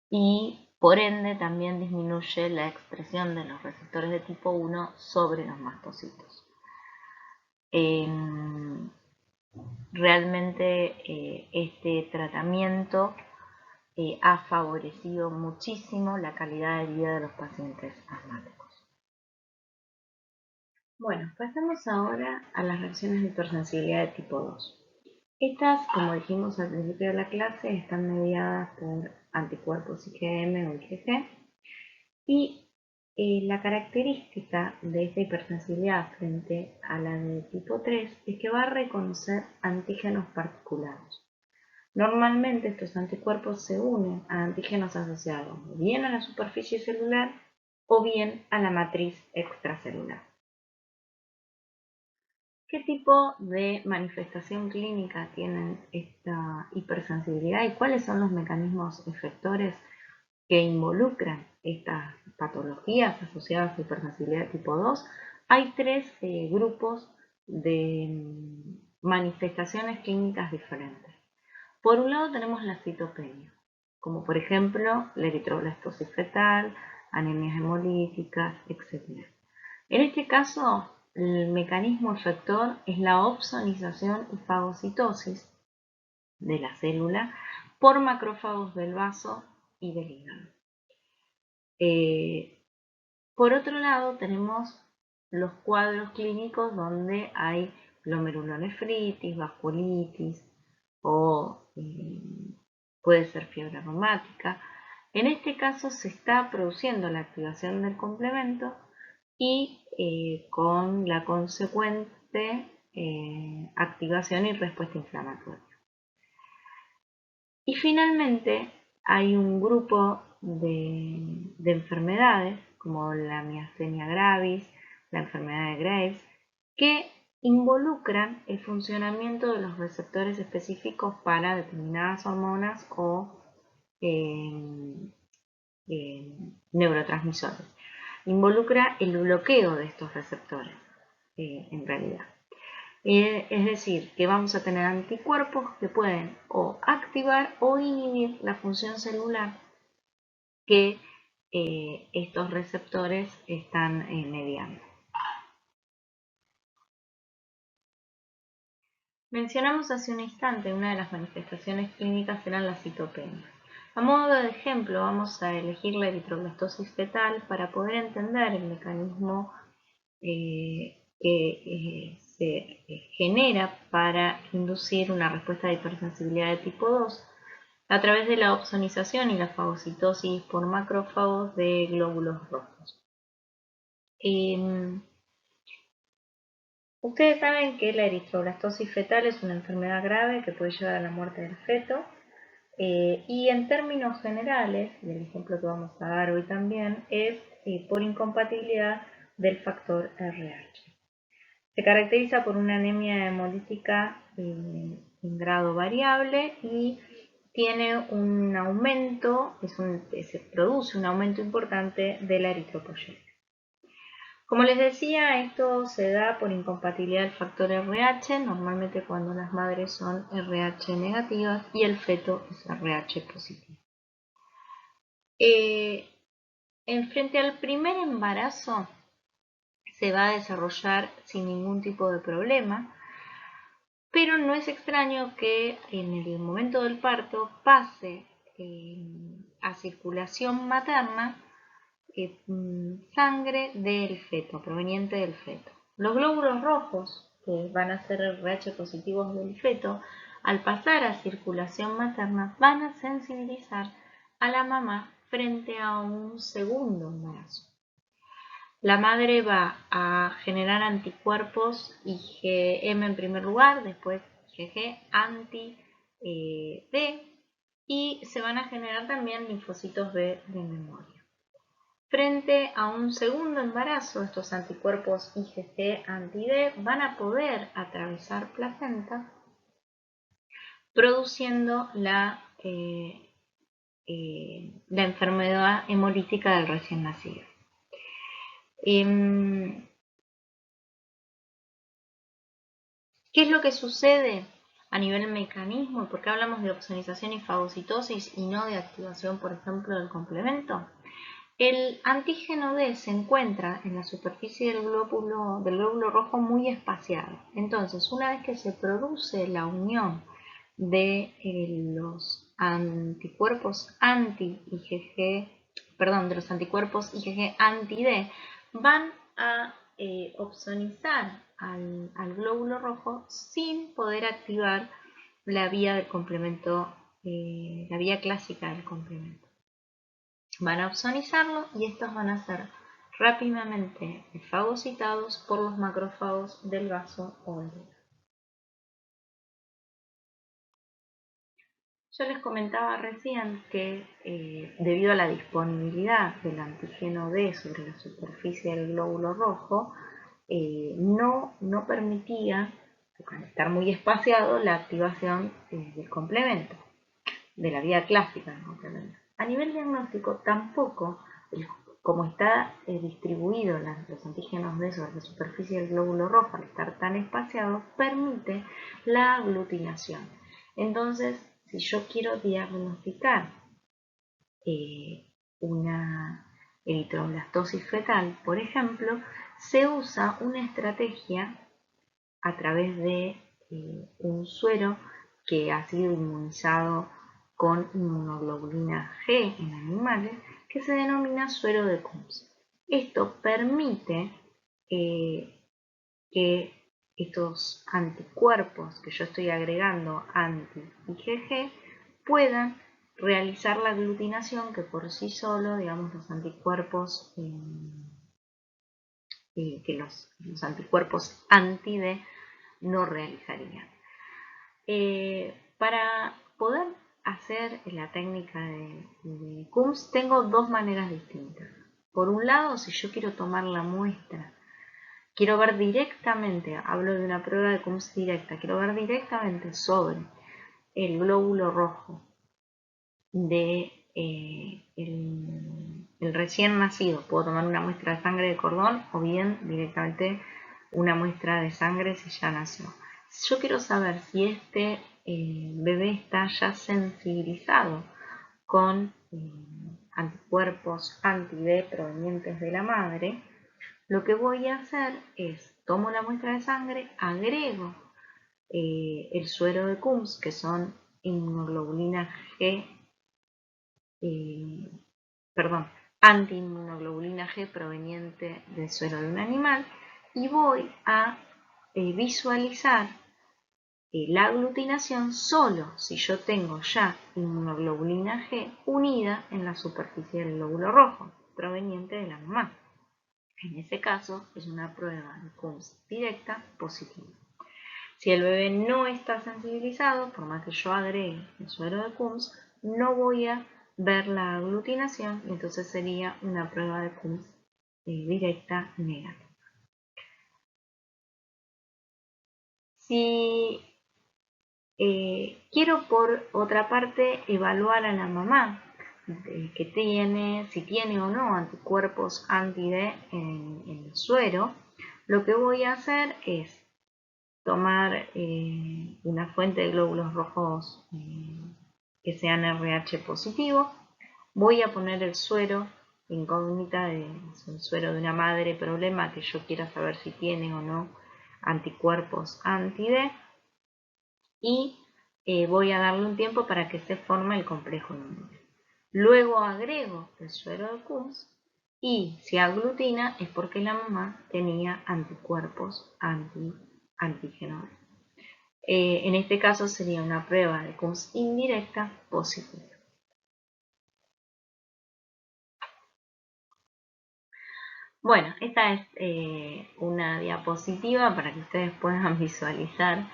Y por ende también disminuye la expresión de los receptores de tipo 1 sobre los mastocitos. Realmente este tratamiento ha favorecido muchísimo la calidad de vida de los pacientes asmáticos. Bueno, pasamos ahora a las reacciones de hipersensibilidad de tipo 2. Estas, como dijimos al principio de la clase, están mediadas por anticuerpos IgM o IgG, y la característica de esta hipersensibilidad frente a la de tipo 3 es que va a reconocer antígenos particulados. Normalmente estos anticuerpos se unen a antígenos asociados bien a la superficie celular o bien a la matriz extracelular. ¿Qué tipo de manifestación clínica tienen esta hipersensibilidad y cuáles son los mecanismos efectores que involucran estas patologías asociadas a hipersensibilidad de tipo 2? Hay tres grupos de manifestaciones clínicas diferentes. Por un lado tenemos la citopenia, como por ejemplo la eritroblastosis fetal, anemias hemolíticas, etc. En este caso, el mecanismo efector es la opsonización y fagocitosis de la célula por macrófagos del vaso y del hígado. Por otro lado, tenemos los cuadros clínicos donde hay glomerulonefritis, vasculitis o puede ser fiebre reumática. En este caso se está produciendo la activación del complemento y con la consecuente activación y respuesta inflamatoria. Y finalmente hay un grupo de enfermedades como la miastenia gravis, la enfermedad de Graves, que involucran el funcionamiento de los receptores específicos para determinadas hormonas o neurotransmisores. Involucra el bloqueo de estos receptores, en realidad. Es decir, que vamos a tener anticuerpos que pueden o activar o inhibir la función celular que estos receptores están mediando. Mencionamos hace un instante una de las manifestaciones clínicas eran las citopenias. A modo de ejemplo vamos a elegir la eritroblastosis fetal para poder entender el mecanismo que se genera para inducir una respuesta de hipersensibilidad de tipo 2 a través de la opsonización y la fagocitosis por macrófagos de glóbulos rojos. Ustedes saben que la eritroblastosis fetal es una enfermedad grave que puede llevar a la muerte del feto, y en términos generales, y el ejemplo que vamos a dar hoy también, es por incompatibilidad del factor RH. Se caracteriza por una anemia hemolítica en grado variable y tiene un aumento, se produce un aumento importante de la eritropoyetina. Como les decía, esto se da por incompatibilidad del factor RH, normalmente cuando las madres son RH negativas y el feto es RH positivo. En frente al primer embarazo se va a desarrollar sin ningún tipo de problema, pero no es extraño que en el momento del parto pase a circulación materna sangre del feto, proveniente del feto. Los glóbulos rojos, que van a ser RH positivos del feto, al pasar a circulación materna van a sensibilizar a la mamá frente a un segundo embarazo. La madre va a generar anticuerpos IgM en primer lugar, después IgG anti-D y se van a generar también linfocitos B de memoria. Frente a un segundo embarazo, estos anticuerpos IgG anti-D van a poder atravesar placenta produciendo la enfermedad hemolítica del recién nacido. ¿Qué es lo que sucede a nivel mecanismo? ¿Por qué hablamos de opsonización y fagocitosis y no de activación, por ejemplo, del complemento? El antígeno D se encuentra en la superficie del glóbulo rojo muy espaciado. Entonces, una vez que se produce la unión de los anticuerpos anti-IgG, de los anticuerpos IgG anti-D, van a opsonizar al glóbulo rojo sin poder activar la vía del complemento, la vía clásica del complemento. Van a opsonizarlo y estos van a ser rápidamente fagocitados por los macrófagos del vaso o del hígado. Yo les comentaba recién que debido a la disponibilidad del antígeno D sobre la superficie del glóbulo rojo, no permitía, al estar muy espaciado, la activación del complemento, de la vía clásica del complemento. A nivel diagnóstico, tampoco, como está distribuido los antígenos D sobre la superficie del glóbulo rojo, al estar tan espaciado, permite la aglutinación. Entonces, si yo quiero diagnosticar una eritroblastosis fetal, por ejemplo, se usa una estrategia a través de un suero que ha sido inmunizado con inmunoglobulina G en animales, que se denomina suero de Coombs. Esto permite que estos anticuerpos que yo estoy agregando anti-IgG puedan realizar la aglutinación que por sí solo, digamos, los anticuerpos los anticuerpos anti-D no realizarían. Para poder hacer la técnica de Coombs tengo dos maneras distintas. Por un lado, si yo quiero tomar la muestra, quiero ver directamente, hablo de una prueba de Coombs directa, quiero ver directamente sobre el glóbulo rojo de el recién nacido. Puedo tomar una muestra de sangre de cordón o bien directamente una muestra de sangre si ya nació. Yo quiero saber si este bebé está ya sensibilizado con anticuerpos anti-D provenientes de la madre. Lo que voy a hacer es, tomo la muestra de sangre, agrego el suero de Coombs, que son inmunoglobulina G, antiinmunoglobulina G proveniente del suero de un animal, y voy a visualizar la aglutinación solo si yo tengo ya inmunoglobulina G unida en la superficie del glóbulo rojo proveniente de la mamá. En ese caso es una prueba de Coombs directa positiva. Si el bebé no está sensibilizado, por más que yo agregue el suero de Coombs, no voy a ver la aglutinación y entonces sería una prueba de Coombs directa negativa. Si Quiero por otra parte evaluar a la mamá que tiene, si tiene o no anticuerpos anti-D en el suero. Lo que voy a hacer es tomar una fuente de glóbulos rojos que sean RH positivo. Voy a poner el suero incógnita, es un suero de una madre problema que yo quiera saber si tiene o no anticuerpos anti-D. Y voy a darle un tiempo para que se forme el complejo inmune. Luego agrego el suero de Coombs y si aglutina es porque la mamá tenía anticuerpos antígenos. En este caso sería una prueba de Coombs indirecta positiva. Bueno, esta es una diapositiva para que ustedes puedan visualizar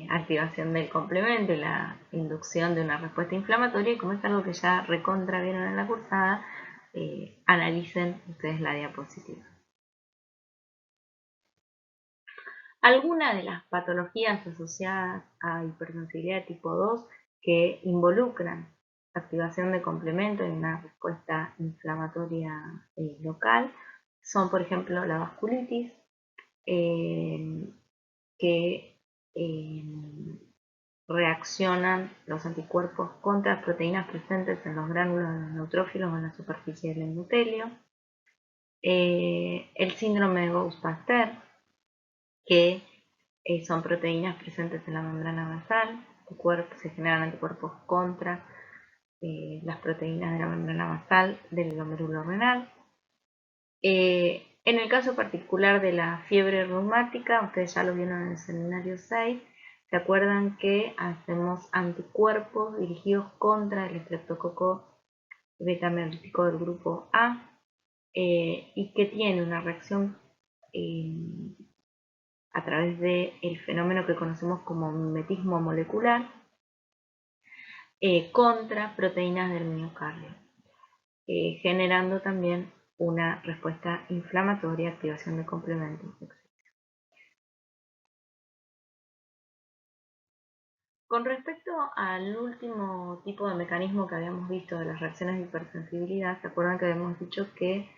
activación del complemento y la inducción de una respuesta inflamatoria, y como es algo que ya recontra vieron en la cursada, analicen ustedes la diapositiva. Algunas de las patologías asociadas a hipersensibilidad tipo 2 que involucran activación de complemento y una respuesta inflamatoria local son, por ejemplo, la vasculitis, que reaccionan los anticuerpos contra proteínas presentes en los gránulos de los neutrófilos o en la superficie del endotelio. El síndrome de Gauss-Pasteur, que son proteínas presentes en la membrana basal, se generan anticuerpos contra las proteínas de la membrana basal del glomérulo renal. En el caso particular de la fiebre reumática, ustedes ya lo vieron en el seminario 6, ¿se acuerdan que hacemos anticuerpos dirigidos contra el estreptococo beta-hemolítico del grupo A y que tiene una reacción a través del fenómeno que conocemos como mimetismo molecular contra proteínas del miocardio, generando también una respuesta inflamatoria, activación de complementos, etc. Con respecto al último tipo de mecanismo que habíamos visto de las reacciones de hipersensibilidad, ¿se acuerdan que habíamos dicho que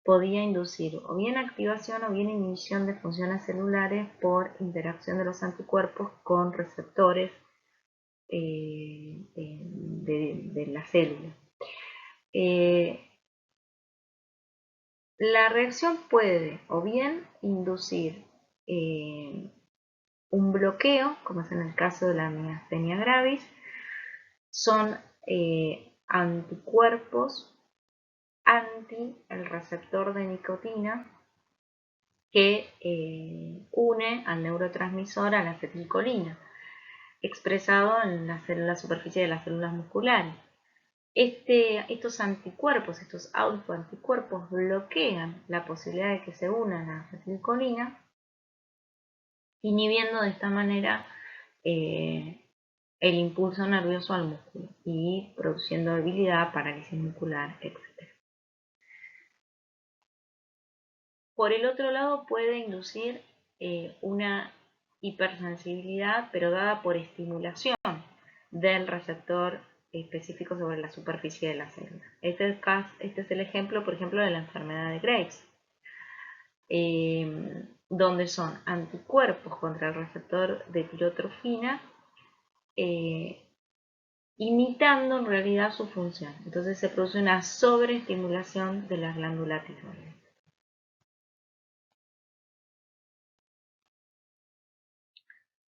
podía inducir o bien activación o bien inhibición de funciones celulares por interacción de los anticuerpos con receptores de la célula? La reacción puede o bien inducir un bloqueo, como es en el caso de la miastenia gravis. Son anticuerpos anti el receptor de nicotina que une al neurotransmisor a la acetilcolina, expresado en la superficie de las células musculares. Estos anticuerpos, estos autoanticuerpos, bloquean la posibilidad de que se unan a la acetilcolina, inhibiendo de esta manera el impulso nervioso al músculo y produciendo debilidad, parálisis muscular, etc. Por el otro lado, puede inducir una hipersensibilidad, pero dada por estimulación del receptor específico sobre la superficie de la célula. Este es el ejemplo, por ejemplo, de la enfermedad de Graves, donde son anticuerpos contra el receptor de tirotrofina, imitando en realidad su función. Entonces se produce una sobreestimulación de la glándula tiroides.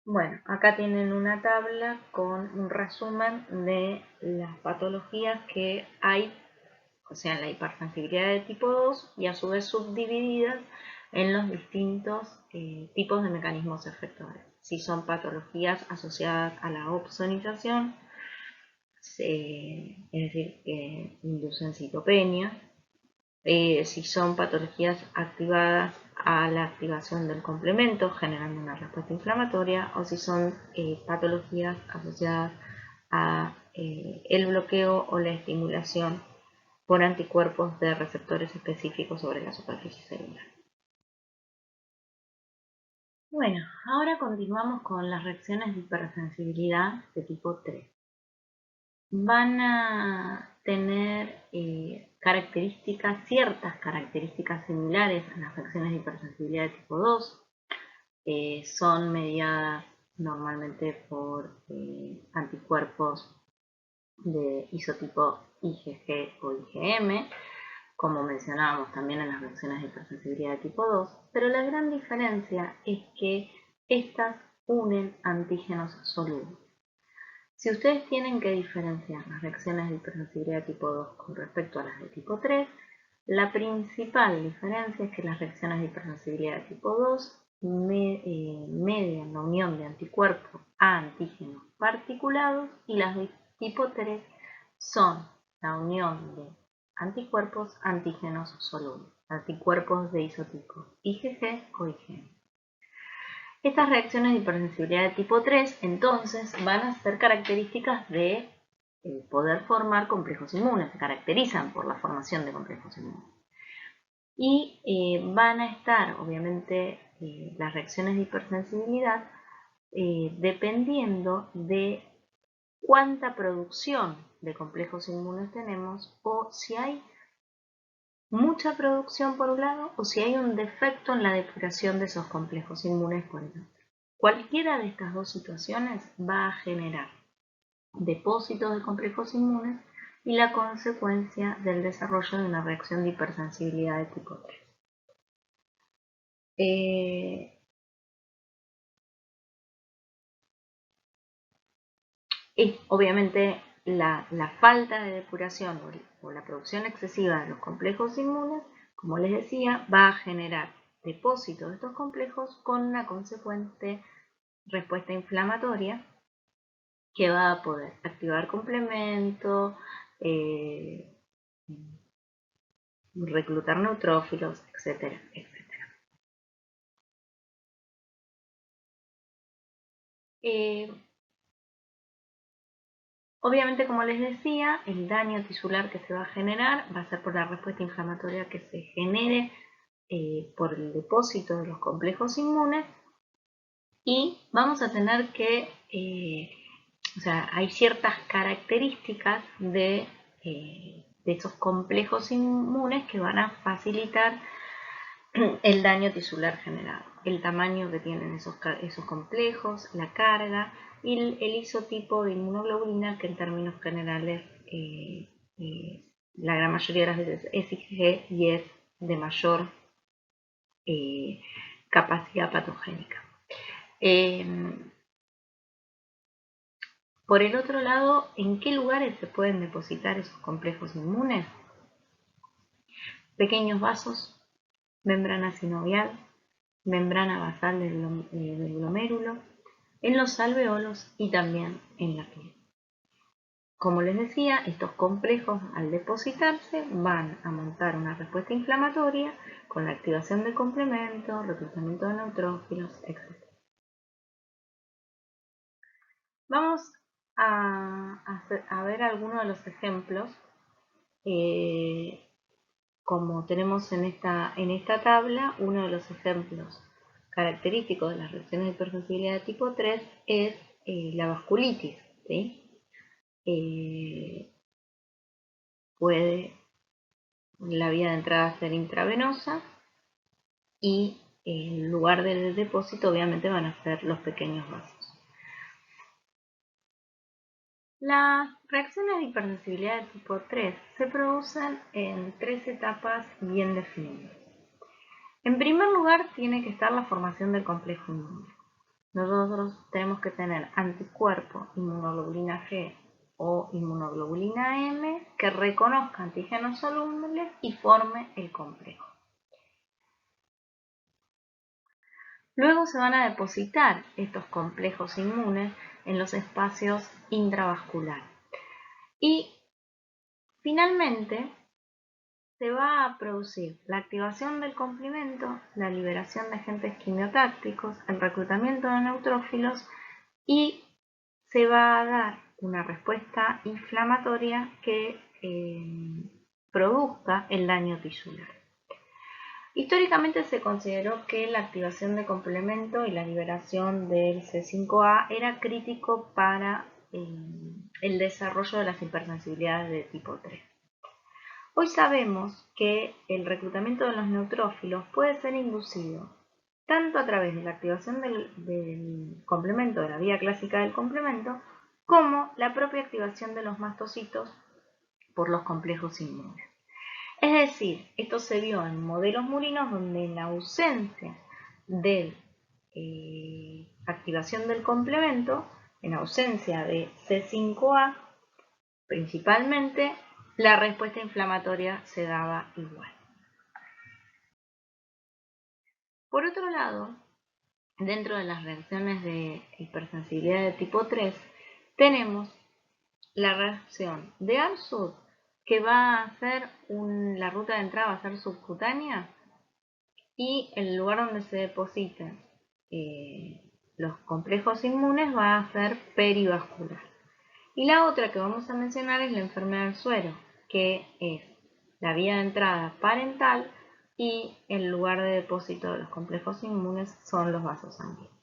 Bueno, acá tienen una tabla con un resumen de las patologías que hay, o sea, en la hipersensibilidad de tipo 2 y a su vez subdivididas en los distintos tipos de mecanismos efectores. Si son patologías asociadas a la opsonización, es decir, que inducen citopenia. Si son patologías activadas a la activación del complemento, generando una respuesta inflamatoria, o si son patologías asociadas a el bloqueo o la estimulación por anticuerpos de receptores específicos sobre la superficie celular. Bueno, ahora continuamos con las reacciones de hipersensibilidad de tipo 3. Van a tener ciertas características similares a las reacciones de hipersensibilidad de tipo 2. Son mediadas normalmente por anticuerpos de isotipo IgG o IgM, como mencionábamos también en las reacciones de hipersensibilidad de tipo 2, pero la gran diferencia es que estas unen antígenos solubles. Si ustedes tienen que diferenciar las reacciones de hipersensibilidad de tipo 2 con respecto a las de tipo 3, la principal diferencia es que las reacciones de hipersensibilidad de tipo 2 median la unión de anticuerpos a antígenos particulados y las de tipo 3 son la unión de anticuerpos a antígenos solubles, anticuerpos de isotipo IgG o IgM. Estas reacciones de hipersensibilidad de tipo 3 entonces van a ser características de poder formar complejos inmunes, se caracterizan por la formación de complejos inmunes. Y van a estar, obviamente, las reacciones de hipersensibilidad dependiendo de cuánta producción de complejos inmunes tenemos o si hay mucha producción por un lado o si hay un defecto en la depuración de esos complejos inmunes por el otro. Cualquiera de estas dos situaciones va a generar depósitos de complejos inmunes y la consecuencia del desarrollo de una reacción de hipersensibilidad de tipo 3. Obviamente la falta de depuración o la producción excesiva de los complejos inmunes, como les decía, va a generar depósitos de estos complejos con una consecuente respuesta inflamatoria que va a poder activar complemento, reclutar neutrófilos, etcétera, etcétera. Obviamente, como les decía, el daño tisular que se va a generar va a ser por la respuesta inflamatoria que se genere por el depósito de los complejos inmunes y vamos a tener que, o sea, hay ciertas características de esos complejos inmunes que van a facilitar el daño tisular generado, el tamaño que tienen esos complejos, la carga y el isotipo de inmunoglobulina, que en términos generales la gran mayoría de las veces es IgG y es de mayor capacidad patogénica. Por el otro lado, ¿en qué lugares se pueden depositar esos complejos inmunes? Pequeños vasos, membrana sinovial, membrana basal del glomérulo, en los alveolos y también en la piel. Como les decía, estos complejos al depositarse van a montar una respuesta inflamatoria con la activación de complemento, reclutamiento de neutrófilos, etc. Vamos a ver algunos de los ejemplos. Como tenemos en esta tabla, uno de los ejemplos característicos de las reacciones de hipersensibilidad de tipo 3 es la vasculitis, ¿sí? Puede la vía de entrada ser intravenosa y el lugar del depósito obviamente van a ser los pequeños vasos. Las reacciones de hipersensibilidad de tipo 3 se producen en 3 etapas bien definidas. En primer lugar tiene que estar la formación del complejo inmune. Nosotros tenemos que tener anticuerpo, inmunoglobulina G o inmunoglobulina M que reconozca antígenos solubles y forme el complejo. Luego se van a depositar estos complejos inmunes en los espacios intravasculares. Y finalmente se va a producir la activación del complemento, la liberación de agentes quimiotácticos, el reclutamiento de neutrófilos y se va a dar una respuesta inflamatoria que produzca el daño tisular. Históricamente se consideró que la activación de complemento y la liberación del C5A era crítico para el desarrollo de las hipersensibilidades de tipo 3. Hoy sabemos que el reclutamiento de los neutrófilos puede ser inducido tanto a través de la activación del complemento, de la vía clásica del complemento, como la propia activación de los mastocitos por los complejos inmunes. Es decir, esto se vio en modelos murinos donde en ausencia de activación del complemento, en ausencia de C5A, principalmente, la respuesta inflamatoria se daba igual. Por otro lado, dentro de las reacciones de hipersensibilidad de tipo 3, tenemos la reacción de ARSUD, que va a ser la ruta de entrada va a ser subcutánea, y el lugar donde se depositan los complejos inmunes va a ser perivascular. Y la otra que vamos a mencionar es la enfermedad del suero, que es la vía de entrada parental y el lugar de depósito de los complejos inmunes son los vasos sanguíneos.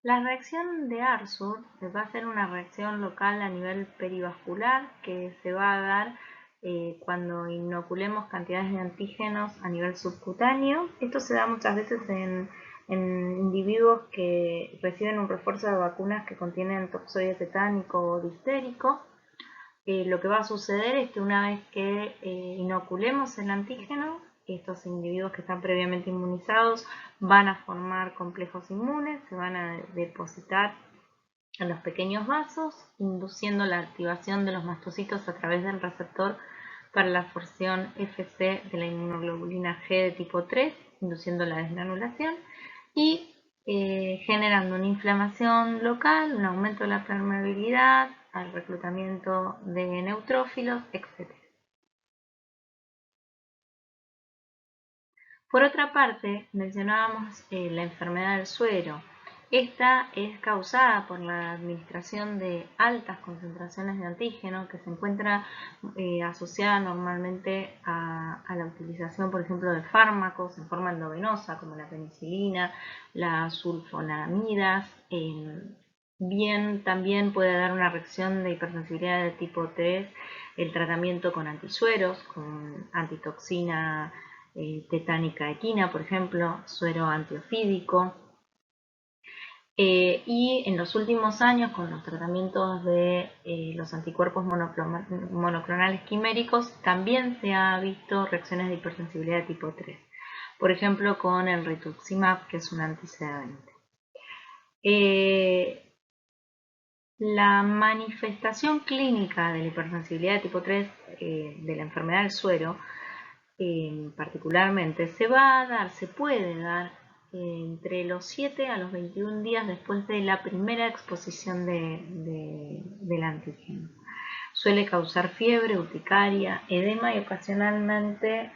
La reacción de ARSUD va a ser una reacción local a nivel perivascular que se va a dar cuando inoculemos cantidades de antígenos a nivel subcutáneo. Esto se da muchas veces en individuos que reciben un refuerzo de vacunas que contienen toxoide tetánico o difterico. Lo que va a suceder es que una vez que inoculemos el antígeno, estos individuos que están previamente inmunizados van a formar complejos inmunes, se van a depositar en los pequeños vasos, induciendo la activación de los mastocitos a través del receptor para la función FC de la inmunoglobulina G de tipo 3, induciendo la desgranulación y generando una inflamación local, un aumento de la permeabilidad, al reclutamiento de neutrófilos, etc. Por otra parte, mencionábamos la enfermedad del suero. Esta es causada por la administración de altas concentraciones de antígeno que se encuentra asociada normalmente a la utilización, por ejemplo, de fármacos en forma endovenosa como la penicilina, las sulfonamidas. Bien, también puede dar una reacción de hipersensibilidad de tipo 3 el tratamiento con antisueros, con antitoxina tetánica equina, por ejemplo, suero antiofídico. Y en los últimos años, con los tratamientos de los anticuerpos monoclonales quiméricos, también se ha visto reacciones de hipersensibilidad de tipo 3. Por ejemplo, con el rituximab, que es un anti-CD20. La manifestación clínica de la hipersensibilidad de tipo 3 de la enfermedad del suero particularmente se puede dar entre los 7 a los 21 días después de la primera exposición del antígeno. Suele causar fiebre, urticaria, edema y ocasionalmente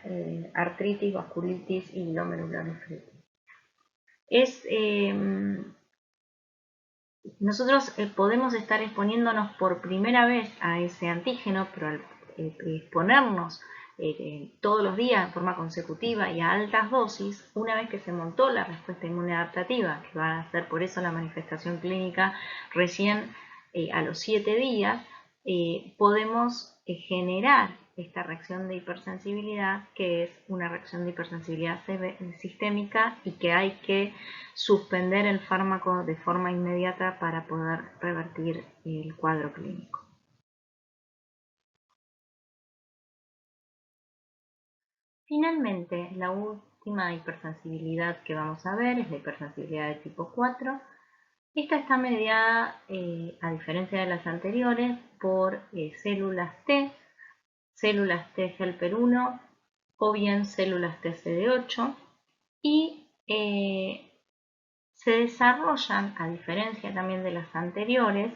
artritis, vasculitis y glomerulonefritis. Nosotros podemos estar exponiéndonos por primera vez a ese antígeno, pero al exponernos todos los días en forma consecutiva y a altas dosis, una vez que se montó la respuesta inmune adaptativa, que va a ser por eso la manifestación clínica recién a los 7 días, podemos generar esta reacción de hipersensibilidad, que es una reacción de hipersensibilidad sistémica y que hay que suspender el fármaco de forma inmediata para poder revertir el cuadro clínico. Finalmente, la última hipersensibilidad que vamos a ver es la hipersensibilidad de tipo 4. Esta está mediada, a diferencia de las anteriores, por células T helper 1 o bien células TCD8 y se desarrollan, a diferencia también de las anteriores,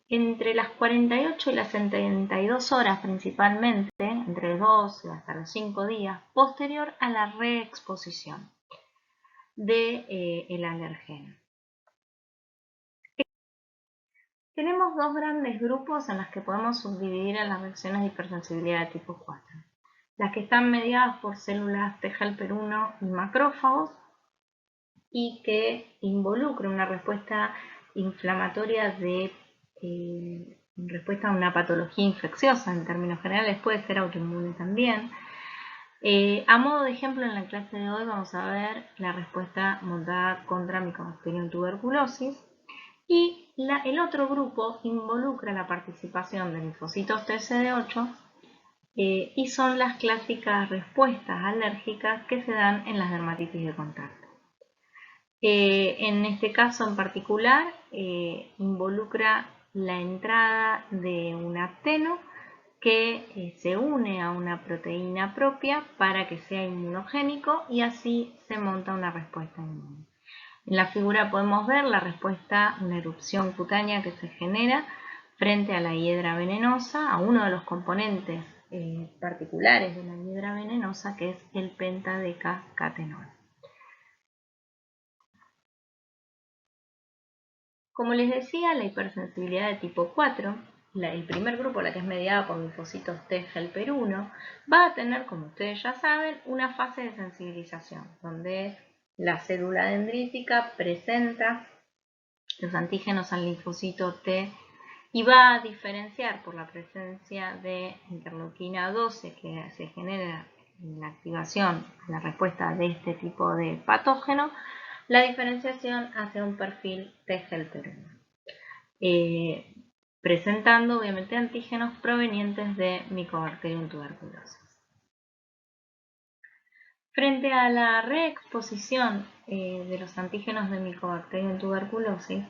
entre las 48 y las 72 horas principalmente, entre 12 hasta los 5 días, posterior a la reexposición del alergeno. Tenemos dos grandes grupos en los que podemos subdividir a las reacciones de hipersensibilidad de tipo 4. las que están mediadas por células T helper 1 y macrófagos, y que involucra una respuesta inflamatoria respuesta a una patología infecciosa en términos generales, puede ser autoinmune también. A modo de ejemplo, en la clase de hoy vamos a ver la respuesta montada contra Mycobacterium tuberculosis, y el otro grupo involucra la participación de linfocitos TCD8 y son las clásicas respuestas alérgicas que se dan en las dermatitis de contacto. En este caso en particular involucra la entrada de un acteno que se une a una proteína propia para que sea inmunogénico, y así se monta una respuesta inmune. En la figura podemos ver la respuesta, una erupción cutánea que se genera frente a la hiedra venenosa, a uno de los componentes particulares de la hiedra venenosa, que es el pentadecacatenol. Como les decía, la hipersensibilidad de tipo 4, el primer grupo, la que es mediada por linfocitos T helper 1, va a tener, como ustedes ya saben, una fase de sensibilización, donde la célula dendrítica presenta los antígenos al linfocito T y va a diferenciar por la presencia de interleuquina 12 que se genera en la activación, la respuesta de este tipo de patógeno, la diferenciación hacia un perfil T helper 1, presentando obviamente antígenos provenientes de Mycobacterium tuberculosis. Frente a la reexposición de los antígenos de Mycobacterium tuberculosis,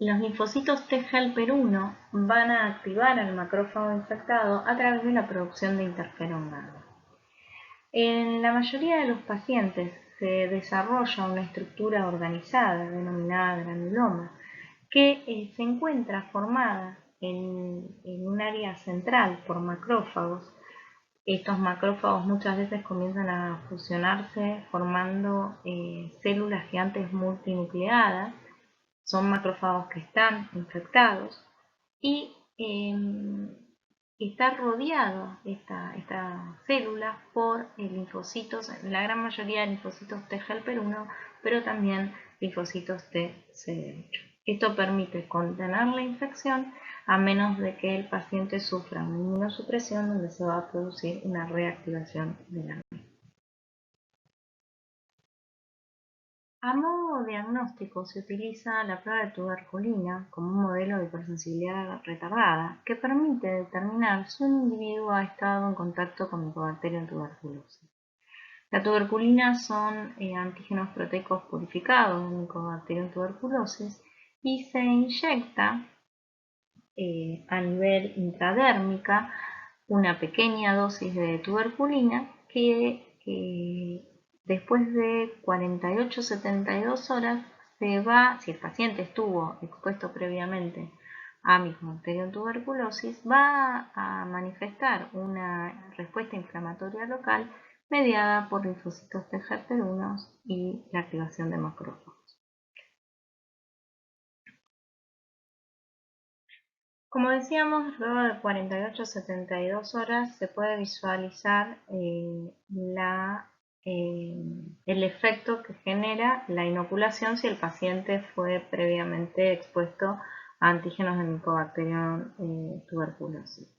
los linfocitos T helper 1 van a activar al macrófago infectado a través de la producción de interferón gamma. En la mayoría de los pacientes se desarrolla una estructura organizada denominada granuloma, que se encuentra formada en un área central por macrófagos. Estos macrófagos muchas veces comienzan a fusionarse formando células gigantes multinucleadas. Son macrófagos que están infectados y está rodeado esta célula por linfocitos, la gran mayoría de linfocitos T helper 1, pero también linfocitos TCD8. Esto permite contener la infección a menos de que el paciente sufra una inmunosupresión, donde se va a producir una reactivación de la misma. A modo diagnóstico se utiliza la prueba de tuberculina como un modelo de hipersensibilidad retardada que permite determinar si un individuo ha estado en contacto con Mycobacterium tuberculosis. La tuberculina son antígenos proteicos purificados de Mycobacterium tuberculosis y se inyecta a nivel intradérmica una pequeña dosis de tuberculina que después de 48-72 horas se va, si el paciente estuvo expuesto previamente a Mycobacterium tuberculosis, va a manifestar una respuesta inflamatoria local mediada por linfocitos T helper 1 y la activación de macrófagos. Como decíamos, luego de 48-72 horas se puede visualizar el efecto que genera la inoculación si el paciente fue previamente expuesto a antígenos de Mycobacterium tuberculosis.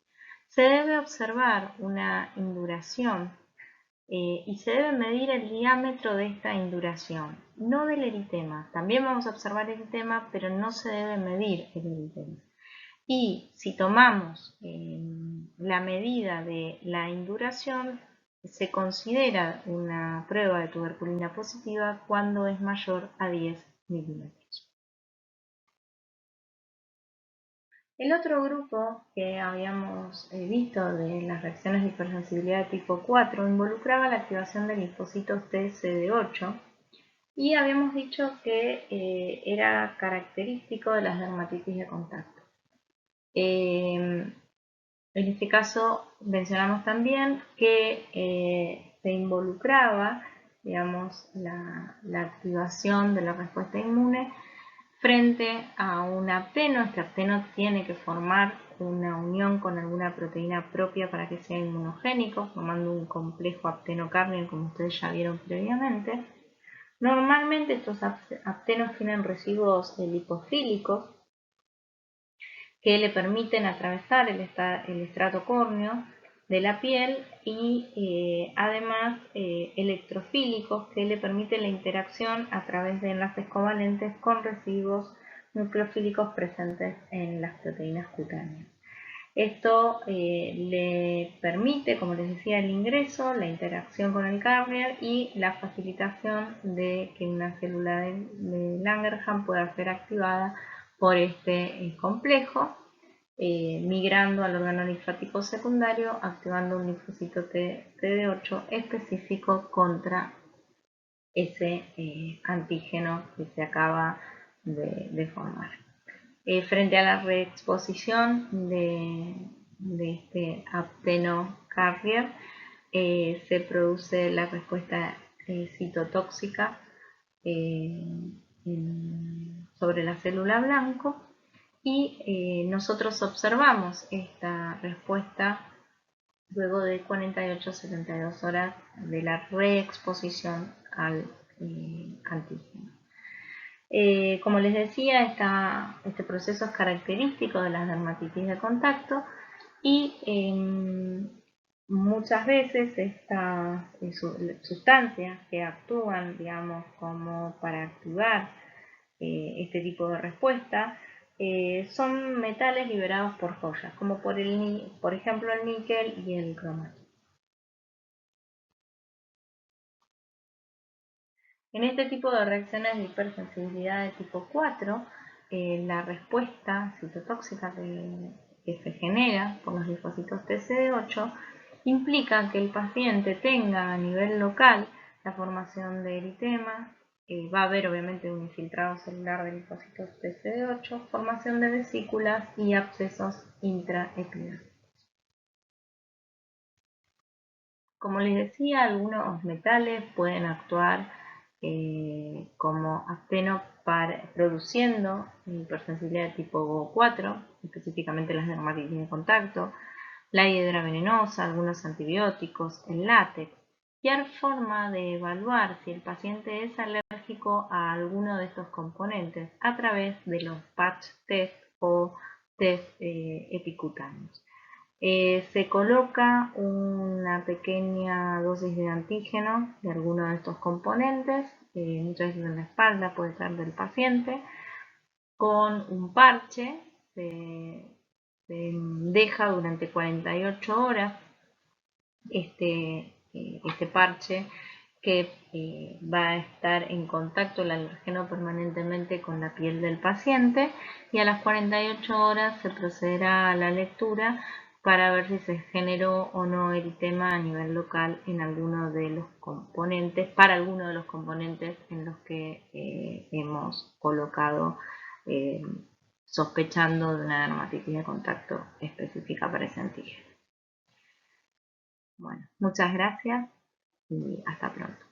Se debe observar una induración y se debe medir el diámetro de esta induración, no del eritema. También vamos a observar el eritema, pero no se debe medir el eritema. Y si tomamos la medida de la induración, se considera una prueba de tuberculina positiva cuando es mayor a 10 milímetros. El otro grupo que habíamos visto de las reacciones de hipersensibilidad de tipo 4 involucraba la activación de linfocitos TCD8 y habíamos dicho que era característico de las dermatitis de contacto. En este caso mencionamos también que se involucraba, digamos, la activación de la respuesta inmune frente a un acteno. Este acteno tiene que formar una unión con alguna proteína propia para que sea inmunogénico, formando un complejo apteno-carrier como ustedes ya vieron previamente. Normalmente estos aptenos tienen residuos lipofílicos que le permiten atravesar el estrato córneo de la piel y además electrofílicos que le permiten la interacción a través de enlaces covalentes con residuos nucleofílicos presentes en las proteínas cutáneas. Esto le permite, como les decía, el ingreso, la interacción con el carrier y la facilitación de que una célula de Langerhans pueda ser activada por este complejo, migrando al órgano linfático secundario, activando un linfocito CD8 específico contra ese antígeno que se acaba de formar. Frente a la reexposición de este apteno-carrier, se produce la respuesta citotóxica sobre la célula blanco y nosotros observamos esta respuesta luego de 48-72 horas de la reexposición al antígeno. Como les decía, este proceso es característico de las dermatitis de contacto y muchas veces estas sustancias que actúan, digamos, como para activar este tipo de respuesta son metales liberados por joyas, como por ejemplo el níquel y el cromato. En este tipo de reacciones de hipersensibilidad de tipo 4, la respuesta citotóxica que se genera por los linfocitos TCD8 implica que el paciente tenga a nivel local la formación de eritema, va a haber obviamente un infiltrado celular de linfocitos TCD8, formación de vesículas y abscesos intraepidérmicos. Como les decía, algunos metales pueden actuar como apteno produciendo hipersensibilidad de tipo 4, específicamente las dermatitis de contacto, la hiedra venenosa, algunos antibióticos, el látex. Y hay forma de evaluar si el paciente es alérgico a alguno de estos componentes a través de los patch test o test epicutáneos. Se coloca una pequeña dosis de antígeno de alguno de estos componentes, muchas veces en la espalda, puede ser del paciente, con un parche. Se deja durante 48 horas este parche que va a estar en contacto el alergeno permanentemente con la piel del paciente, y a las 48 horas se procederá a la lectura para ver si se generó o no eritema a nivel local en alguno de los componentes, para alguno de los componentes en los que hemos colocado sospechando de una dermatitis de contacto específica para ese antígeno. Bueno, muchas gracias y hasta pronto.